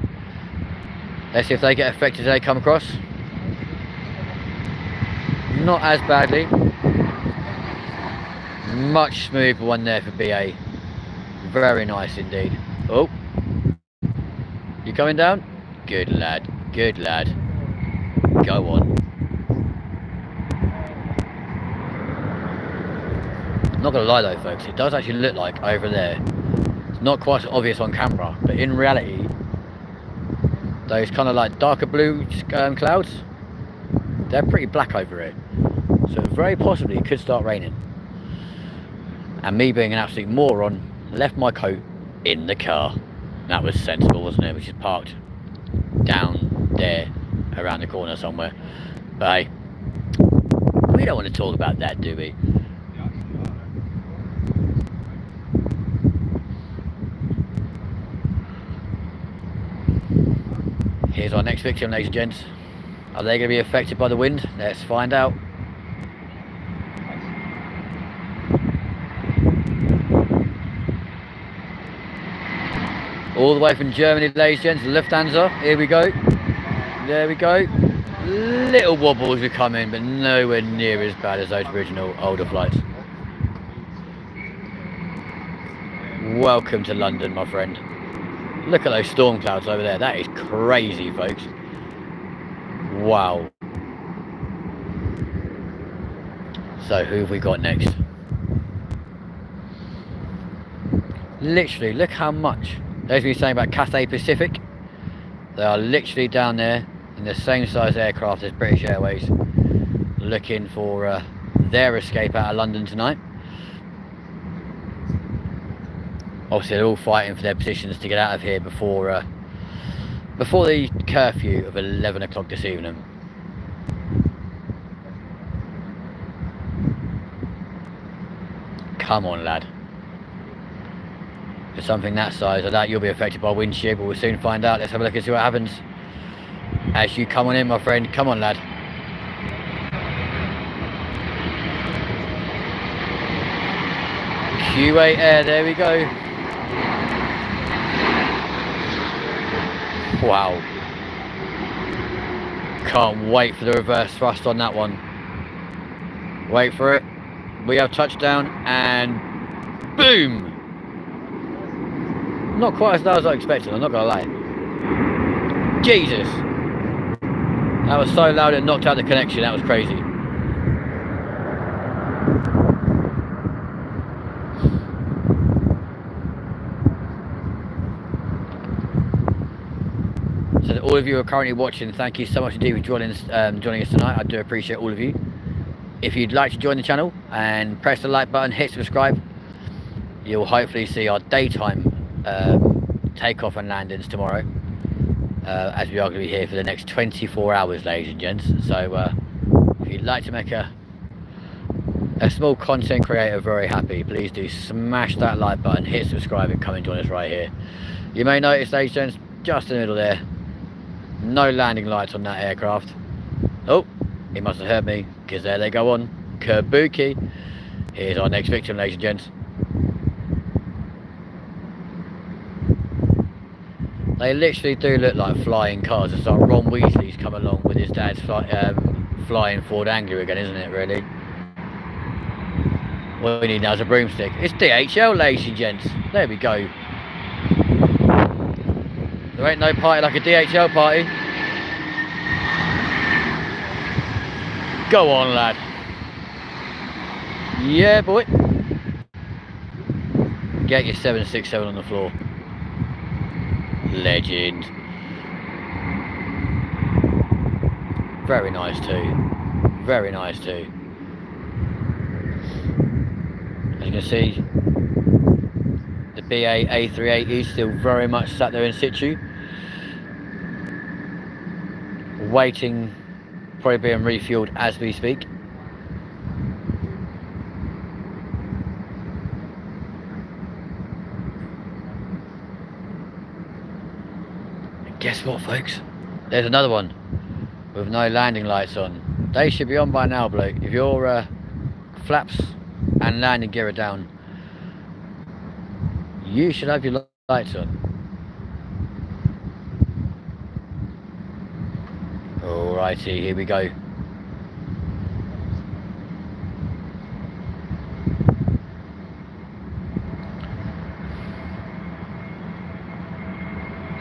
A: Let's see if they get affected as they come across. Not as badly. Much smoother one there for BA. Very nice indeed. Oh, you coming down? Good lad, good lad. Go on. Not gonna lie though, folks, it does actually look like over there, it's not quite obvious on camera, but in reality, those kind of like darker blue clouds, they're pretty black over it. So very possibly it could start raining. And me being an absolute moron, left my coat in the car. That was sensible, wasn't it? Which is parked down there around the corner somewhere. But hey, we don't want to talk about that, do we? Here's our next victim, ladies and gents. Are they going to be affected by the wind? Let's find out. All the way from Germany, ladies and gents, Lufthansa. Here we go. There we go. Little wobbles we come in, but nowhere near as bad as those original older flights. Welcome to London, my friend. Look at those storm clouds over there. That is crazy, folks. Wow. So who have we got next? Literally, look how much. There's me saying about Cathay Pacific. They are literally down there in the same size aircraft as British Airways, looking for their escape out of London tonight. Obviously they're all fighting for their positions to get out of here before the curfew of 11 o'clock this evening. Come on, lad. For something that size, I doubt you'll be affected by wind shear, but we'll soon find out. Let's have a look and see what happens. As you come on in, my friend. Come on, lad. Q8 Air, there we go. Wow. Can't wait for the reverse thrust on that one. Wait for it. We have touchdown and boom! Not quite as low as I expected, I'm not gonna lie. Jesus! That was so loud it knocked out the connection, that was crazy. So all of you who are currently watching, thank you so much indeed for joining us tonight. I do appreciate all of you. If you'd like to join the channel and press the like button, hit subscribe, you'll hopefully see our daytime takeoff and landings tomorrow, as we are going to be here for the next 24 hours, ladies and gents. So if you'd like to make a small content creator very happy, please do smash that like button, hit subscribe and come and join us right here. You may notice, ladies and gents, just in the middle there, no landing lights on that aircraft. Oh, he must have heard me, because there they go on. Kabuki. Here's our next victim, ladies and gents. They literally do look like flying cars. It's like Ron Weasley's come along with his dad's flying Ford Anglia again, isn't it, really? What we need now is a broomstick. It's DHL, ladies and gents. There we go. There ain't no party like a DHL party. Go on, lad. Yeah, boy. Get your 767 on the floor. Legend. Very nice too. Very nice too. As you can see, the BA A380 is still very much sat there in situ, waiting, probably being refueled as we speak. Guess what, folks? There's another one with no landing lights on. They should be on by now, bloke. If your flaps and landing gear are down, you should have your lights on. Alrighty, here we go.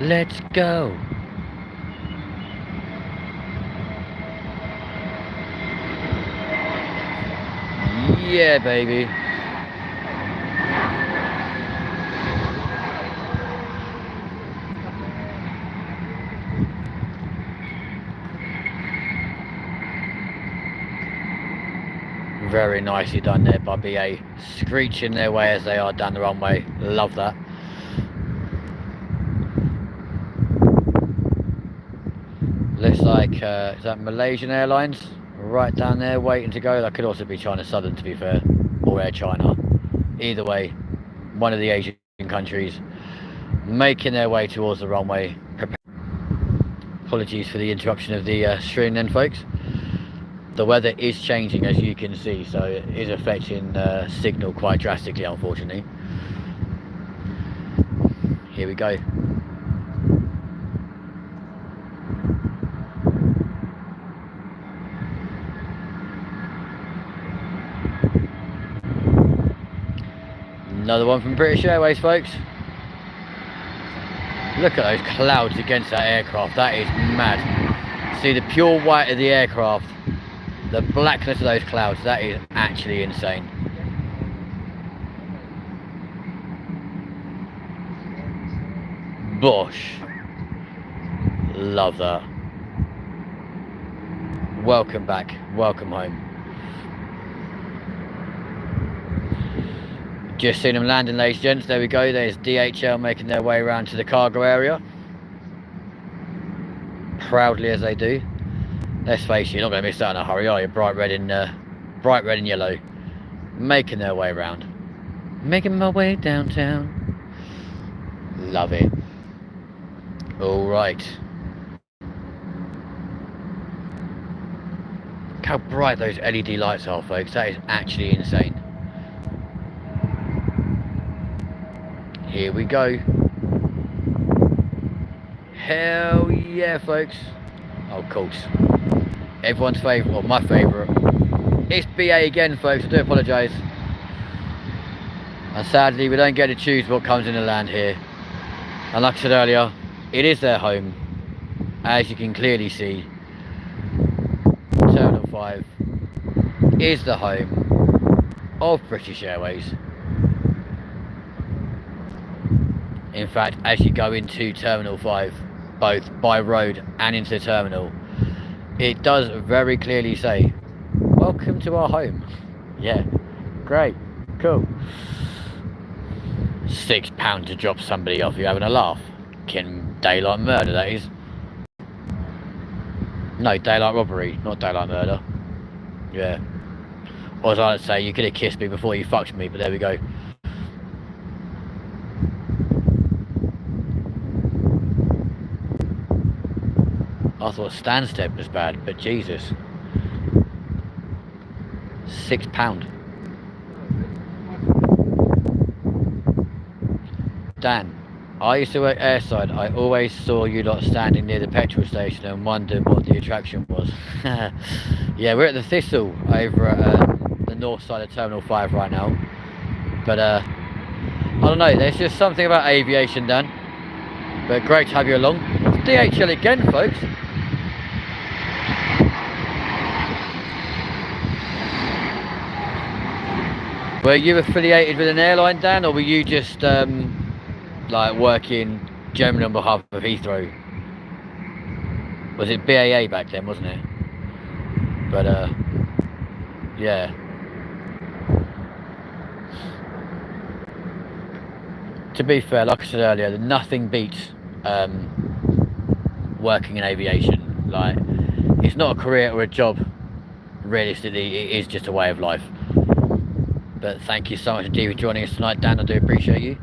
A: Let's go. Yeah, baby. Very nicely done there by BA, screeching their way as they are down the runway. Love that. Looks like, is that Malaysian Airlines? Right down there waiting to go. That could also be China Southern, to be fair, or Air China. Either way, one of the Asian countries making their way towards the runway. Apologies for the interruption of the stream then, folks. The weather is changing, as you can see, so it is affecting signal quite drastically, unfortunately. Here we go. Another one from British Airways, folks. Look at those clouds against that aircraft. That is mad. See the pure white of the aircraft, the blackness of those clouds. That is actually insane. Bosh. Love that. Welcome back. Welcome home. Just seen them landing, ladies and gents. There we go. There's DHL making their way around to the cargo area. Proudly as they do. Let's face it, you're not going to miss out in a hurry, are you? Bright red and yellow. Making their way around. Making my way downtown. Love it. All right. Look how bright those LED lights are, folks. That is actually insane. Here we go. Hell yeah, folks. Oh, of course. Everyone's favourite, or my favourite. It's BA again, folks. I do apologise. And sadly, we don't get to choose what comes in the land here. And like I said earlier, it is their home. As you can clearly see, Terminal 5 is the home of British Airways. In fact, as you go into Terminal 5, both by road and into the terminal, it does very clearly say, welcome to our home. Yeah, great, cool. £6 to drop somebody off, you having a laugh? Kin daylight murder, that is. No, daylight robbery, not daylight murder. Yeah. Or as I'd say, you could have kissed me before you fucked me, but there we go. I thought Stansted was bad, but Jesus. £6. Dan, I used to work airside. I always saw you lot standing near the petrol station and wondered what the attraction was. Yeah, we're at the Thistle over at the north side of Terminal 5 right now. But I don't know, there's just something about aviation, Dan. But great to have you along. DHL again, folks. Were you affiliated with an airline, Dan, or were you just like working generally on behalf of Heathrow? Was it BAA back then, wasn't it? But yeah. To be fair, like I said earlier, nothing beats working in aviation. Like, it's not a career or a job. Realistically, it is just a way of life. But thank you so much indeed for joining us tonight, Dan. I do appreciate you.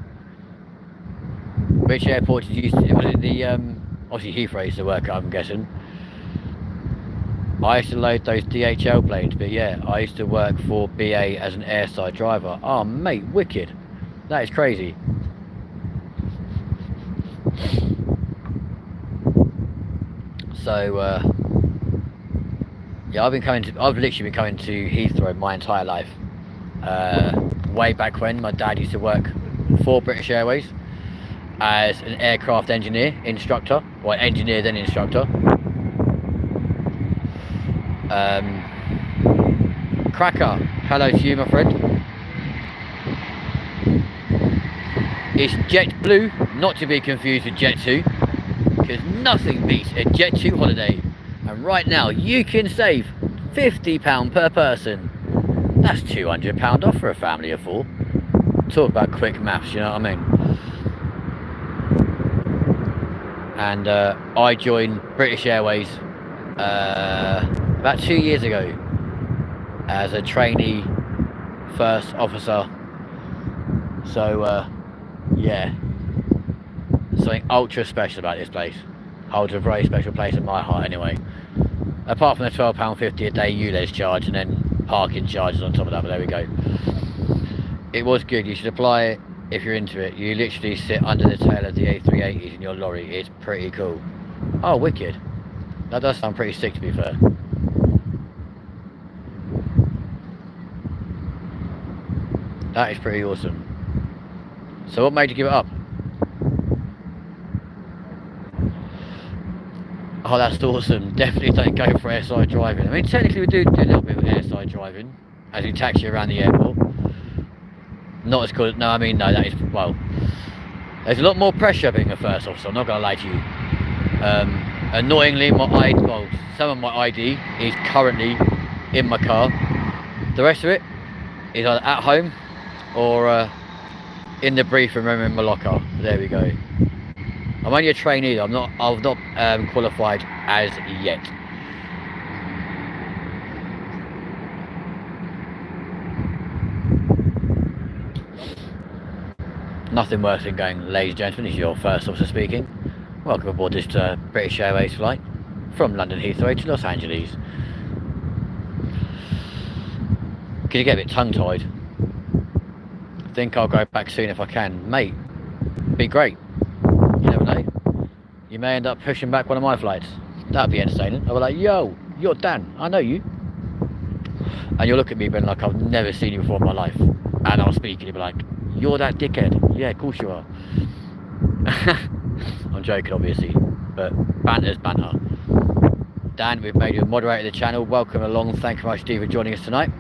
A: Which airport did you use to, was it the obviously Heathrow used to work at, I'm guessing. I used to load those DHL planes, but yeah, I used to work for BA as an airside driver. Oh mate, wicked. That is crazy. So yeah, I've literally been coming to Heathrow my entire life. Way back when my dad used to work for British Airways as an aircraft engineer instructor, or engineer then instructor. Cracker, hello to you, my friend. It's JetBlue, not to be confused with Jet2, because nothing beats a Jet2 holiday. And right now you can save £50 per person. That's £200 off for a family of 4. Talk about quick maths, you know what I mean? And I joined British Airways about 2 years ago as a trainee first officer. So yeah, something ultra special about this place. Holds a very special place in my heart anyway. Apart from the £12.50 a day ULEZ charge and then parking charges on top of that, but there we go. It was good. You should apply it if you're into it. You literally sit under the tail of the A380s in your lorry. It's pretty cool. Oh, wicked. That does sound pretty sick, to be fair. That is pretty awesome. So what made you give it up? Oh, that's awesome. Definitely don't go for airside driving. I mean, technically we do a little bit of airside driving as we taxi around the airport. Not as cool. No, I mean, no, that is, well, there's a lot more pressure being a first officer, I'm not going to lie to you. Annoyingly, some of my ID is currently in my car. The rest of it is either at home or in the briefing room in my locker. There we go. I'm only a trainee. I've not qualified as yet. Nothing worse than going, ladies and gentlemen, this is your first officer speaking. Welcome aboard this British Airways flight from London Heathrow to Los Angeles. Can you get a bit tongue-tied? I think I'll go back soon if I can. Mate, be great. You never know. You may end up pushing back one of my flights. That'd be entertaining. I'll be like, yo, you're Dan, I know you. And you'll look at me being like, I've never seen you before in my life. And I'll speak and you'll be like, you're that dickhead. Yeah, of course you are. I'm joking, obviously, but banter's banter. Dan, we've made you a moderator of the channel. Welcome along. Thank you very much, Steve, for joining us tonight.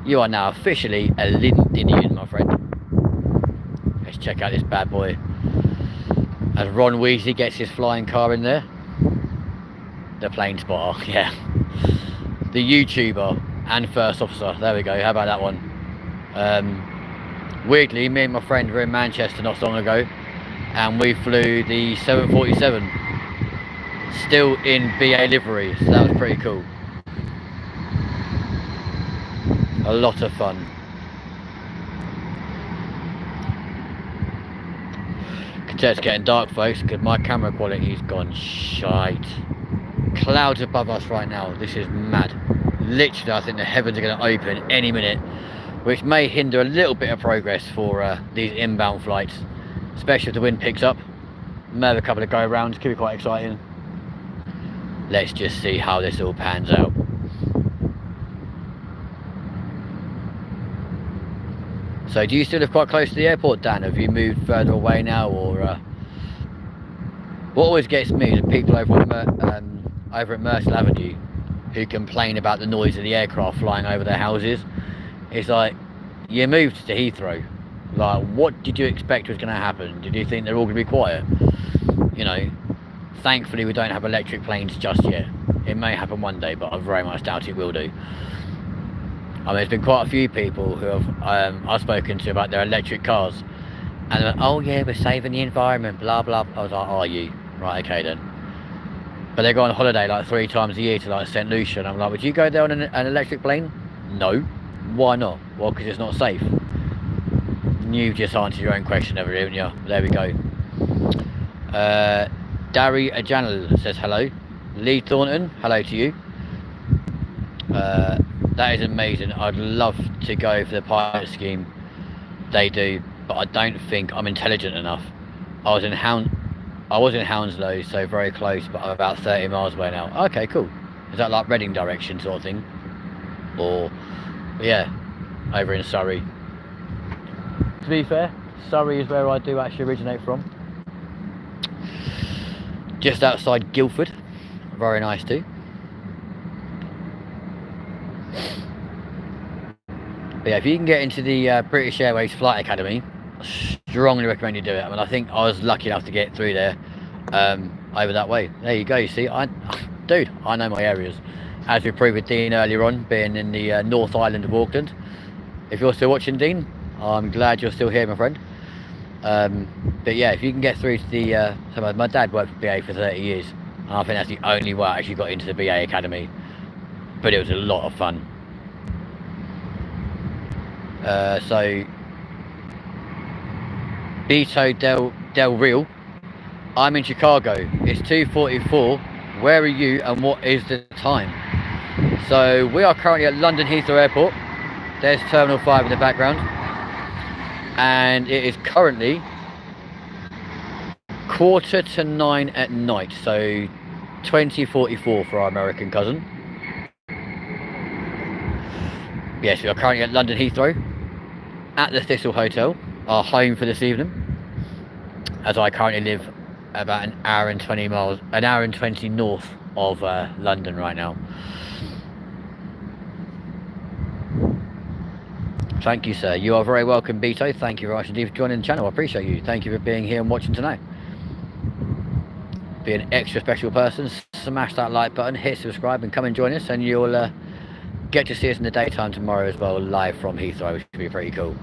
A: You are now officially a Londinian, my friend. Let's check out this bad boy. As Ron Weasley gets his flying car in there. The plane spotter, yeah. The YouTuber and first officer. There we go. How about that one? Weirdly, me and my friend were in Manchester not so long ago, and we flew the 747, still in BA livery, so that was pretty cool. A lot of fun. Can tell it's getting dark, folks, because my camera quality's gone shite. Clouds above us right now. This is mad. Literally, I think the heavens are going to open any minute, which may hinder a little bit of progress for these inbound flights, especially if the wind picks up. May have a couple of go-rounds, could be quite exciting. Let's just see how this all pans out. So do you still live quite close to the airport, Dan? Have you moved further away now, or what always gets me is people over at Myrtle Avenue who complain about the noise of the aircraft flying over their houses. It's like, you moved to Heathrow. Like, what did you expect was going to happen? Did you think they're all going to be quiet? You know, thankfully we don't have electric planes just yet. It may happen one day, but I very much doubt it will do. I mean, there's been quite a few people who have I've spoken to about their electric cars, and they're like, oh yeah, we're saving the environment, blah blah. I was like, are you? Right, okay then. But they go on holiday like 3 times a year to like St. Lucia, and I'm like, would you go there on an electric plane? No. Why not? Well, because it's not safe. You've just answered your own question over here, haven't you? There we go. Dari Ajanal says hello. Lee Thornton, hello to you. That is amazing. I'd love to go for the pilot scheme they do, but I don't think I'm intelligent enough. I was in Hounslow, so very close, but I'm about 30 miles away now. Okay, cool. Is that like Reading direction sort of thing? Or, yeah, over in Surrey. To be fair, Surrey is where I do actually originate from. Just outside Guildford. Very nice too. But yeah, if you can get into the British Airways Flight Academy, I strongly recommend you do it. I mean, I think I was lucky enough to get through there over that way. There you go, you see, dude, I know my areas. As we proved with Dean earlier on, being in the North Island of Auckland. If you're still watching, Dean, I'm glad you're still here, my friend. But yeah, if you can get through to the... my dad worked for BA for 30 years, and I think that's the only way I actually got into the BA Academy. But it was a lot of fun. So Beto Del Real, I'm in Chicago. It's 2:44. Where are you and what is the time? So we are currently at London Heathrow Airport. There's Terminal 5 in the background, and it is currently 9:15 at night. So 20:44 for our American cousin. Yes, we are currently at London Heathrow at the Thistle Hotel. our home for this evening, as I currently live about an hour and 20 miles, an hour and 20 north of London right now. Thank you, sir. You are very welcome, Beto. Thank you very much indeed for joining the channel. I appreciate you. Thank you for being here and watching tonight. Be an extra special person, smash that like button, hit subscribe, and come and join us, and you'll get to see us in the daytime tomorrow as well, live from Heathrow, which should be pretty cool.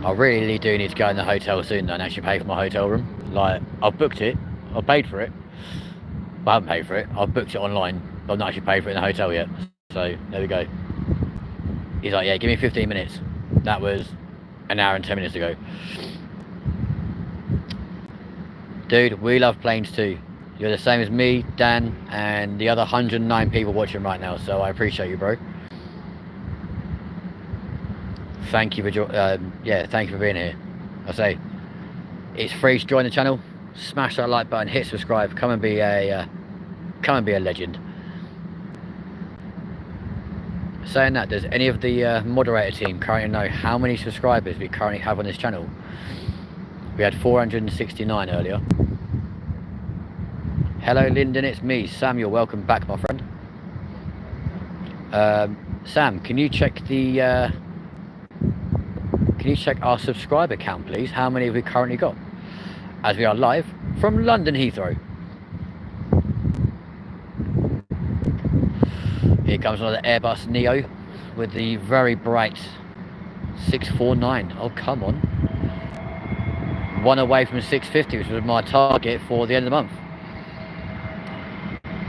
A: I really do need to go in the hotel soon though and actually pay for my hotel room. Like, I've booked it, I've paid for it, but I haven't paid for it. I've booked it online, but I've not actually paid for it in the hotel yet. So, there we go. He's like, yeah, give me 15 minutes. That was an hour and 10 minutes ago. Dude, we love planes too. You're the same as me, Dan, and the other 109 people watching right now, so I appreciate you, bro. Thank you for thank you for being here. I say, it's free to join the channel. Smash that like button, hit subscribe, come and be a legend. Saying that, does any of the moderator team currently know how many subscribers we currently have on this channel? We had 469 earlier. Hello Lyndon, it's me, Samuel. Welcome back, my friend. Sam, can you check the can you check our subscriber count, please? How many have we currently got? As we are live from London Heathrow. Here comes another Airbus Neo with the very bright 649. Oh, come on. One away from 650, which was my target for the end of the month.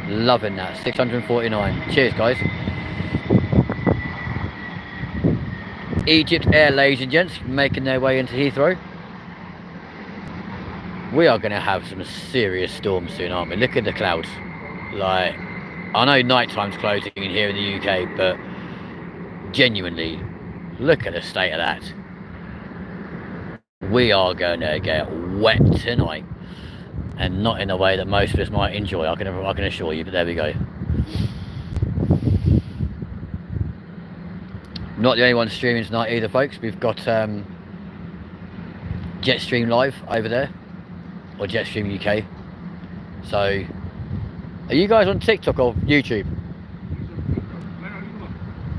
A: Loving that. 649. Cheers, guys. Egypt Air, ladies and gents, making their way into Heathrow. We are going to have some serious storms soon, aren't we? Look at the clouds. Like, I know night time's closing in here in the UK, but genuinely, look at the state of that. We are going to get wet tonight, and not in a way that most of us might enjoy. I can assure you. But there we go. Not the only one streaming tonight either, folks. We've got Jetstream Live over there, or Jetstream UK. So, are you guys on TikTok or YouTube?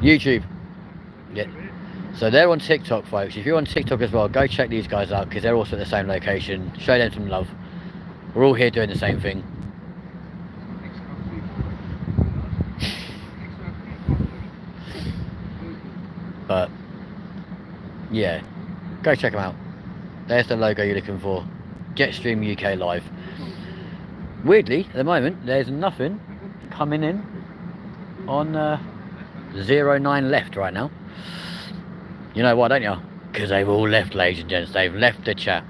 A: YouTube. Yeah. So they're on TikTok, folks. If you're on TikTok as well, go check these guys out because they're also at the same location. Show them some love. We're all here doing the same thing. But yeah, go check them out. There's the logo you're looking for. Jetstream UK Live. Weirdly, at the moment, there's nothing coming in on 09 left right now. You know why, don't you? Because they've all left, ladies and gents. They've left the chat.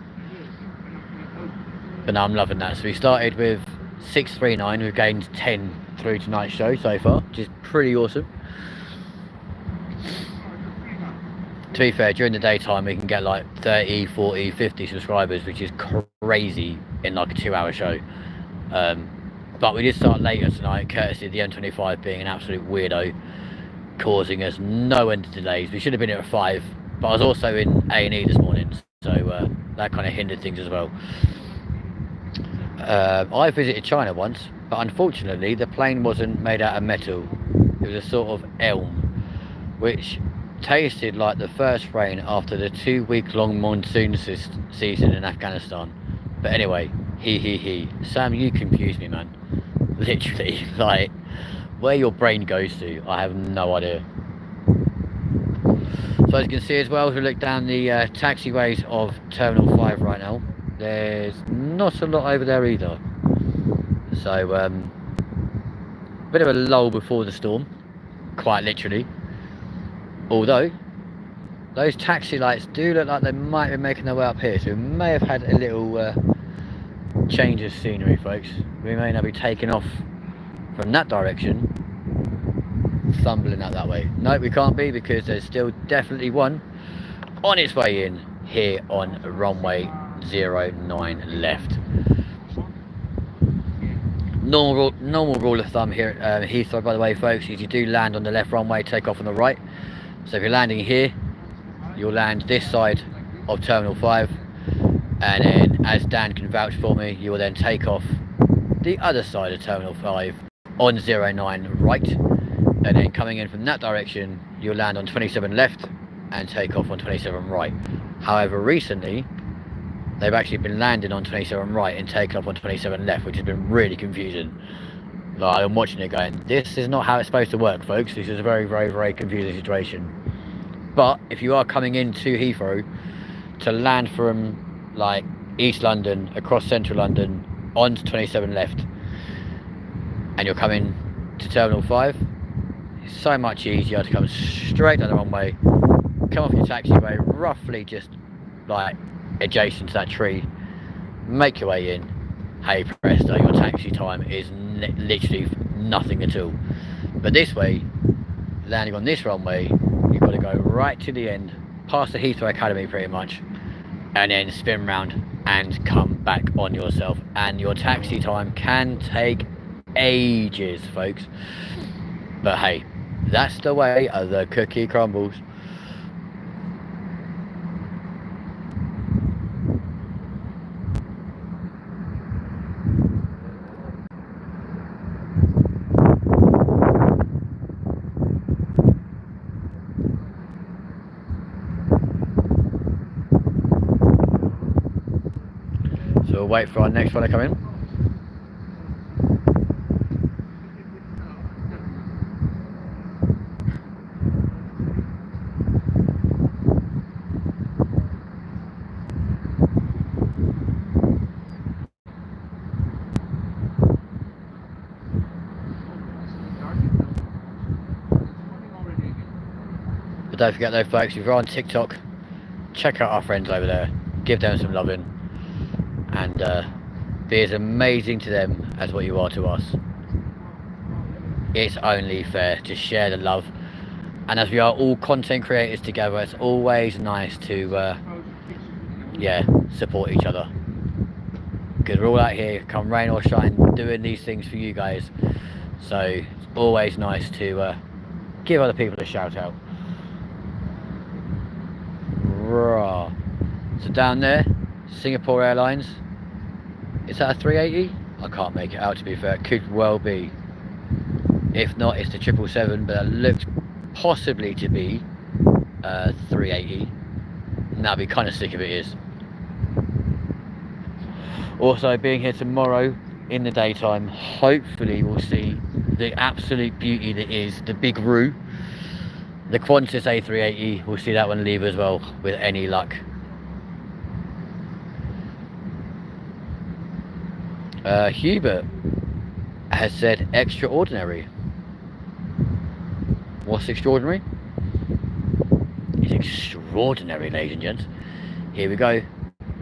A: But now I'm loving that. So we started with 639. We've gained 10 through tonight's show so far, which is pretty awesome. To be fair, during the daytime we can get like 30, 40, 50 subscribers, which is crazy in like a 2-hour show. But we did start later tonight, courtesy of the M25 being an absolute weirdo, causing us no end of delays. We should have been here at 5, but I was also in A&E this morning, so that kind of hindered things as well. I visited China once, but unfortunately the plane wasn't made out of metal. It was a sort of elm, which tasted like the first rain after the 2-week-long monsoon season in Afghanistan. But anyway, Sam, you confused me, man. Literally, like, where your brain goes to, I have no idea. So as you can see as well, as we look down the taxiways of Terminal 5 right now, there's not a lot over there either. So, bit of a lull before the storm, quite literally. Although, those taxi lights do look like they might be making their way up here, so we may have had a little change of scenery, folks. We may now be taking off from that direction, thumbling out that way. No, we can't be, because there's still definitely one on its way in here on runway 09 left. Normal rule of thumb here at Heathrow, by the way, folks, is you do land on the left runway, take off on the right. So if you're landing here, you'll land this side of Terminal 5, and then, as Dan can vouch for me, you will then take off the other side of Terminal 5 on 09 right, and then coming in from that direction, you'll land on 27 left and take off on 27 right. However, recently, they've actually been landing on 27 right and taking off on 27 left, which has been really confusing. Like, I'm watching it going, this is not how it's supposed to work, folks. This is a very confusing situation. But if you are coming into Heathrow to land from like East London across Central London onto 27 left, and you're coming to Terminal 5, it's so much easier to come straight down the runway, come off your taxiway roughly just like adjacent to that tree, make your way in. Hey presto, your taxi time is literally nothing at all. But this way, landing on this runway, you've got to go right to the end, past the Heathrow Academy pretty much, and then spin round and come back on yourself, and your taxi time can take ages, folks. But hey, that's the way the cookie crumbles. So we'll wait for our next one to come in. But don't forget though, folks, if you're on TikTok, check out our friends over there, give them some loving, and be as amazing to them as what you are to us. It's only fair to share the love, and as we are all content creators together, it's always nice to yeah, support each other, because we're all out here, come rain or shine, doing these things for you guys. So it's always nice to give other people a shout out. Raw. So down there, Singapore Airlines. Is that a 380? I can't make it out, to be fair. It could well be. If not, it's the 777, but it looks possibly to be 380. And that'd be kind of sick if it is. Also, being here tomorrow in the daytime, hopefully we'll see the absolute beauty that is the Big Roo. The Qantas A380, we'll see that one leave as well, with any luck. Hubert has said extraordinary. What's extraordinary? It's extraordinary, ladies and gents. Here we go.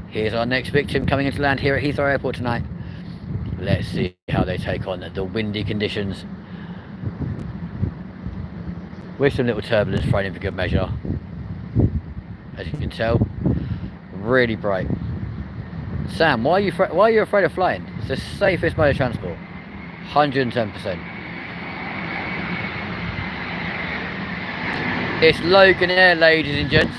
A: Here's our next victim coming into land here at Heathrow Airport tonight. Let's see how they take on the windy conditions, with some little turbulence thrown in for good measure. As you can tell, really bright. Sam, why are you afraid of flying? It's the safest mode of transport. 110%. It's Logan Air, ladies and gents.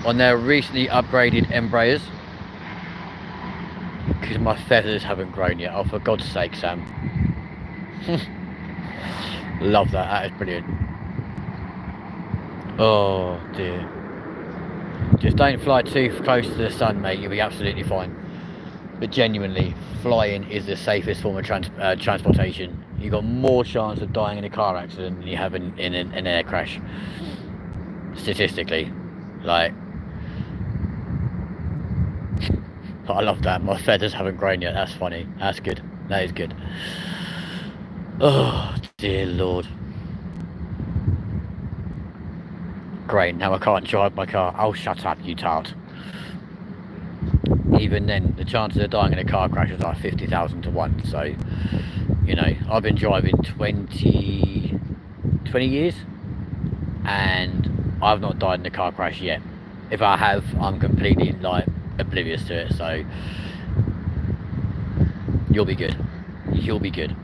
A: On their recently upgraded Embraers. Because my feathers haven't grown yet. Oh, for God's sake, Sam. Love that. That is brilliant. Oh dear. Just don't fly too close to the sun, mate. You'll be absolutely fine. But genuinely, flying is the safest form of transportation. You've got more chance of dying in a car accident than you have in an air crash. Statistically. Like. But I love that. My feathers haven't grown yet. That's funny. That's good. That is good. Oh, dear Lord. Great, now I can't drive my car. Oh, shut up, you tart. Even then, the chances of dying in a car crash is like 50,000 to 1. So, you know, I've been driving 20 years, and I've not died in a car crash yet. If I have, I'm completely, like, oblivious to it, so you'll be good. You'll be good.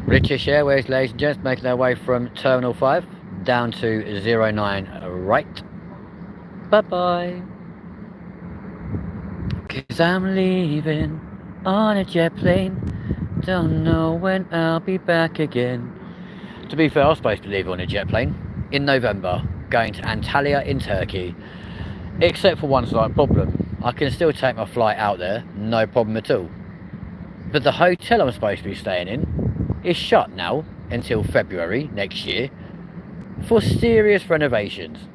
A: British Airways, ladies and gents, making their way from Terminal 5 down to 09 right. Bye-bye. 'Cause I'm leaving on a jet plane. Don't know when I'll be back again. To be fair, I was supposed to leave on a jet plane in November, going to Antalya in Turkey. Except for one slight problem. I can still take my flight out there, no problem at all. But the hotel I'm supposed to be staying in is shut now until February next year for serious renovations.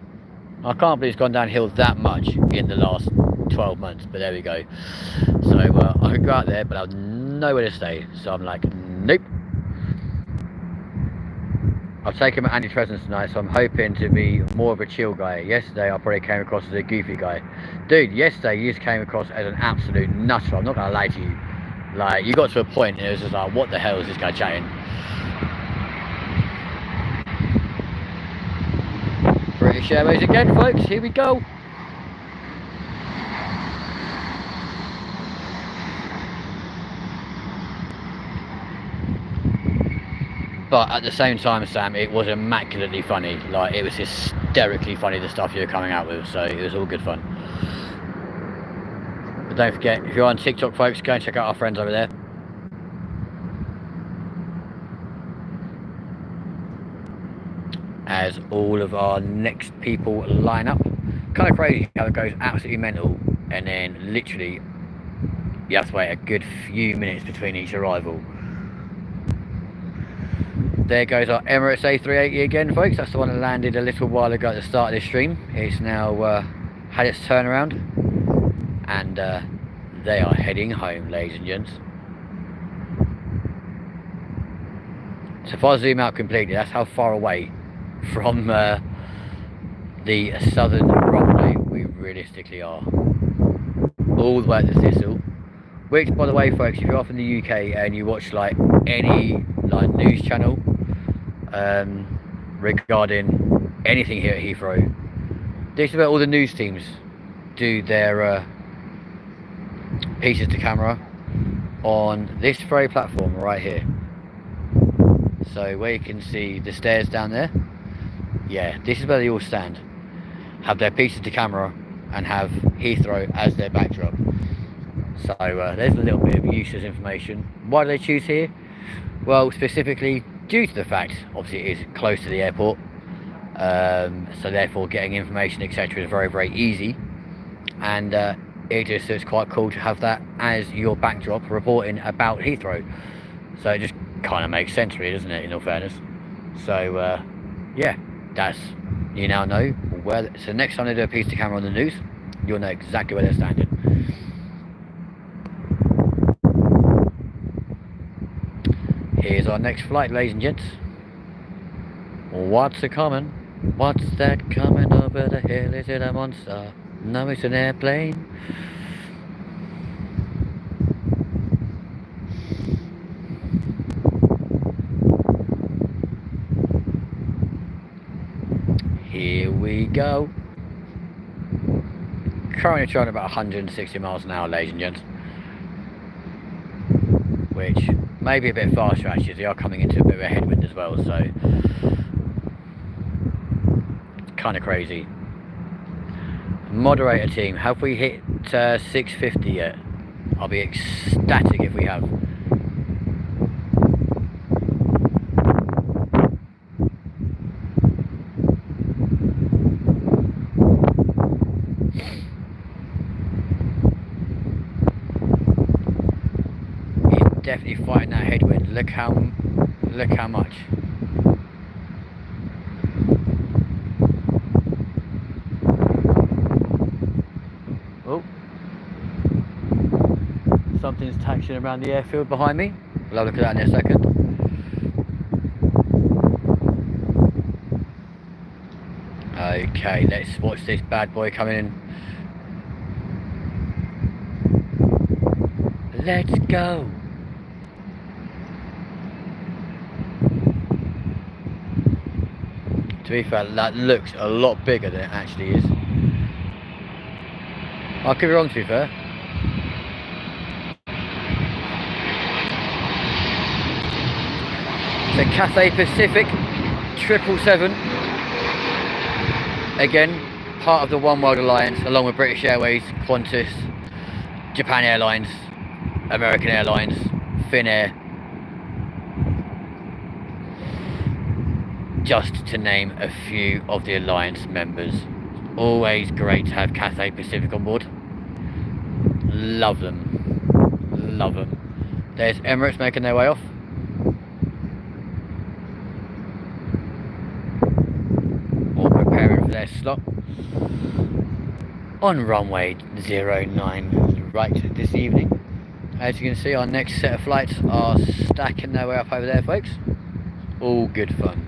A: I can't believe it's gone downhill that much in the last 12 months, but there we go. So I could go out there, but I've nowhere to stay. So I'm like, nope. I've taken my antidepressants tonight, so I'm hoping to be more of a chill guy. Yesterday I probably came across as a goofy guy. Dude, yesterday you just came across as an absolute nutter. I'm not going to lie to you. Like, you got to a point and it was just like, what the hell is this guy chatting? British Airways again, folks. Here we go. But at the same time, Sam, it was immaculately funny. Like, it was hysterically funny, the stuff you were coming out with. So it was all good fun. But don't forget, if you're on TikTok, folks, go and check out our friends over there. As all of our next people line up. Kind of crazy how it goes absolutely mental, and then literally you have to wait a good few minutes between each arrival. There goes our Emirates A380 again, folks. That's the one that landed a little while ago at the start of this stream. It's now had its turnaround, and they are heading home, ladies and gents. So if I zoom out completely, that's how far away from the southern runway we realistically are. All the way to Thistle. Which, by the way, folks, if you're off in the UK and you watch like any like news channel regarding anything here at Heathrow, this is where all the news teams do their pieces to camera, on this very platform right here. So where you can see the stairs down there, yeah, this is where they all stand, have their pieces to camera and have Heathrow as their backdrop. So there's a little bit of useless information. Why do they choose here? Well, specifically due to the fact, obviously it is close to the airport, so therefore getting information etc is very, very easy, and it's quite cool to have that as your backdrop reporting about Heathrow. So it just kind of makes sense really, doesn't it, in all fairness? So yeah, that's, you now know where. So next time they do a piece to camera on the news, you'll know exactly where they're standing. Here's our next flight, ladies and gents. What's a coming? What's that coming over the hill? Is it a monster? No, it's an airplane. Here we go. Currently trying about 160 miles an hour, ladies and gents. Which may be a bit faster actually, they are coming into a bit of a headwind as well, so kind of crazy. Moderator team, have we hit 650 yet? I'll be ecstatic if we have. Definitely fighting that headwind. Look how much. Oh, something's taxiing around the airfield behind me. We'll have a look at that in a second. Okay, let's watch this bad boy coming in. Let's go. To be fair, that looks a lot bigger than it actually is. I could be wrong, to be fair. The Cathay Pacific 777. Again, part of the One World Alliance, along with British Airways, Qantas, Japan Airlines, American Airlines, Finnair. Just to name a few of the Alliance members. Always great to have Cathay Pacific on board. Love them. Love them. There's Emirates making their way off. All preparing for their slot. On runway 09 right this evening. As you can see, our next set of flights are stacking their way up over there, folks. All good fun.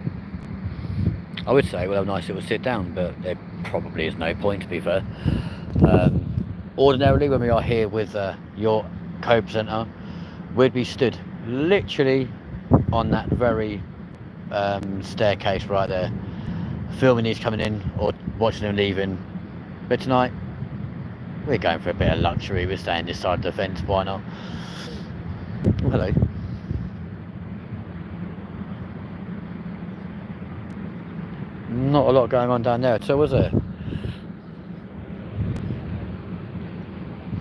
A: I would say we'll have a nice little sit down, but there probably is no point, to be fair. Ordinarily, when we are here with your co-presenter, we'd be stood literally on that very staircase right there, filming these coming in or watching them leaving. But tonight, we're going for a bit of luxury. We're staying this side of the fence, why not? Oh, hello. Not a lot going on down there at all, was there?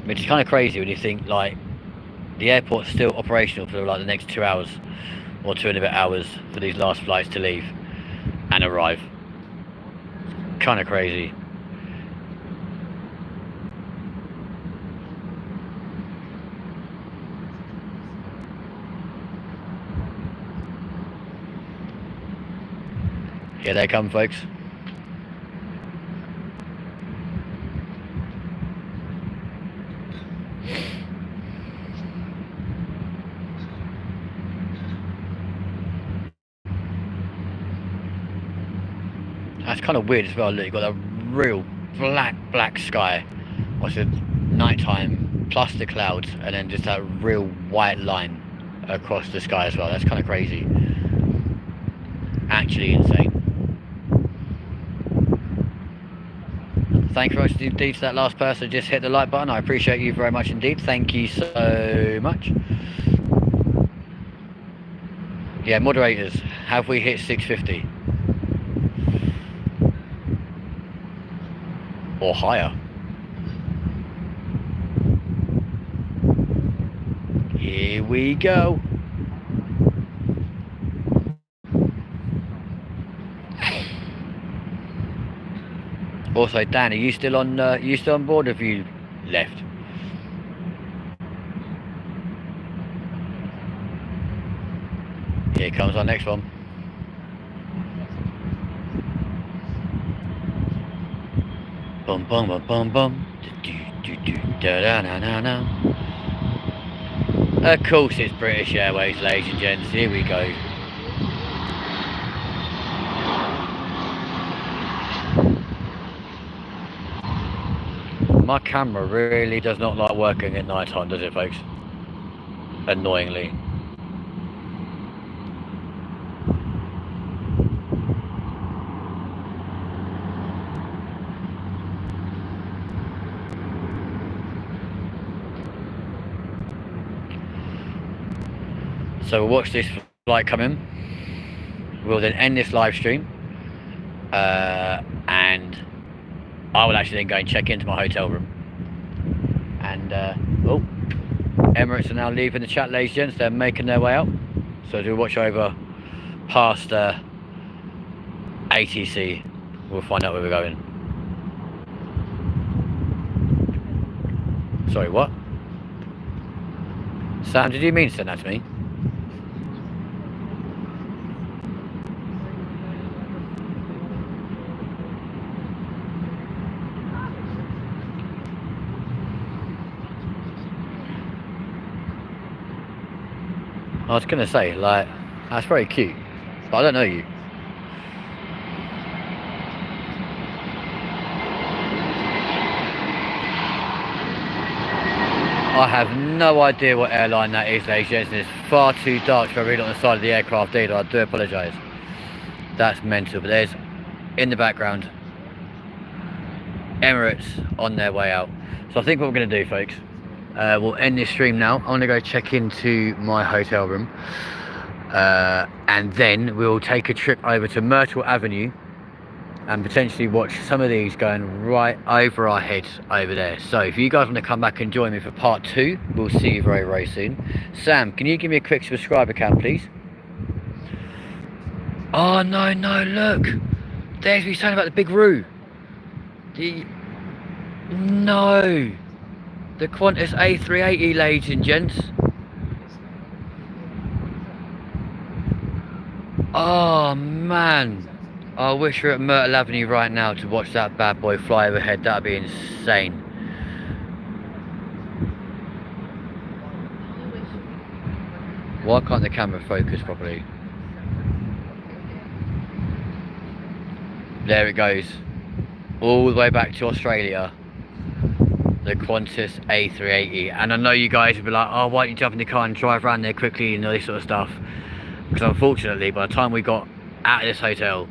A: Which is kind of crazy when you think, like, the airport's still operational for like the next 2 hours or 2 and a bit hours for these last flights to leave and arrive. Kind of crazy. Here they come, folks. That's kind of weird as well. Look, you've got a real black sky. What's it? Nighttime plus the clouds, and then just that real white line across the sky as well. That's kind of crazy. Actually insane. Thank you very much indeed to that last person who just hit the like button. I appreciate you very much indeed. Thank you so much. Yeah, moderators, have we hit 650? Or higher? Here we go. Also, Dan, are you still on board, or have you left? Here comes our next one. Bum bum bum bum bum. Da da na na na. Of course it's British Airways, ladies and gents. Here we go. My camera really does not like working at night time, does it, folks? Annoyingly. So we'll watch this flight come in. We'll then end this live stream. And I will actually then go and check into my hotel room. And, oh, Emirates are now leaving the chat, ladies and gents. They're making their way out. So as we watch over past ATC, we'll find out where we're going. Sorry, what? Sam, did you mean to send that to me? I was going to say, like, that's very cute, but I don't know you. I have no idea what airline that is, ladies and gents. It's far too dark to read on the side of the aircraft either. I do apologise. That's mental, but there's in the background. Emirates on their way out. So I think what we're going to do, folks, we'll end this stream now. I'm going to go check into my hotel room, and then we'll take a trip over to Myrtle Avenue and potentially watch some of these going right over our heads over there. So if you guys want to come back and join me for part 2, we'll see you very, very soon. Sam, can you give me a quick subscriber count, please? Oh, no, look. There's me saying about the big roo. No, the Qantas A380, ladies and gents. Oh man, I wish we were at Myrtle Avenue right now to watch that bad boy fly overhead. That'd be insane. Why can't the camera focus properly? There it goes, all the way back to Australia. The Qantas A380, and I know you guys will be like, oh, why don't you jump in the car and drive around there quickly and all this sort of stuff, because unfortunately by the time we got out of this hotel,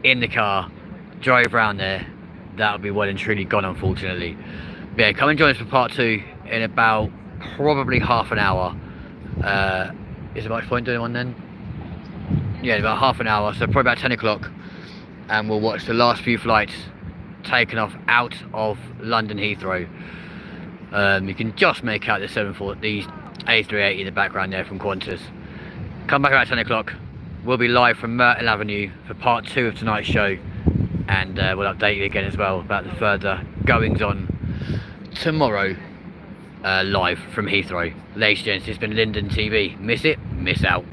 A: in the car, drove around there, that'll be well and truly gone, unfortunately. But yeah, come and join us for part 2 in about probably half an hour. Is there much point doing one then? Yeah, about half an hour, so probably about 10 o'clock, and we'll watch the last few flights taken off out of London Heathrow. You can just make out the the A380 in the background there from Qantas. Come back about 10 o'clock. We'll be live from Myrtle Avenue for part 2 of tonight's show, and we'll update you again as well about the further goings on tomorrow, live from Heathrow. Ladies and gents, it's been Linden TV. Miss it, miss out.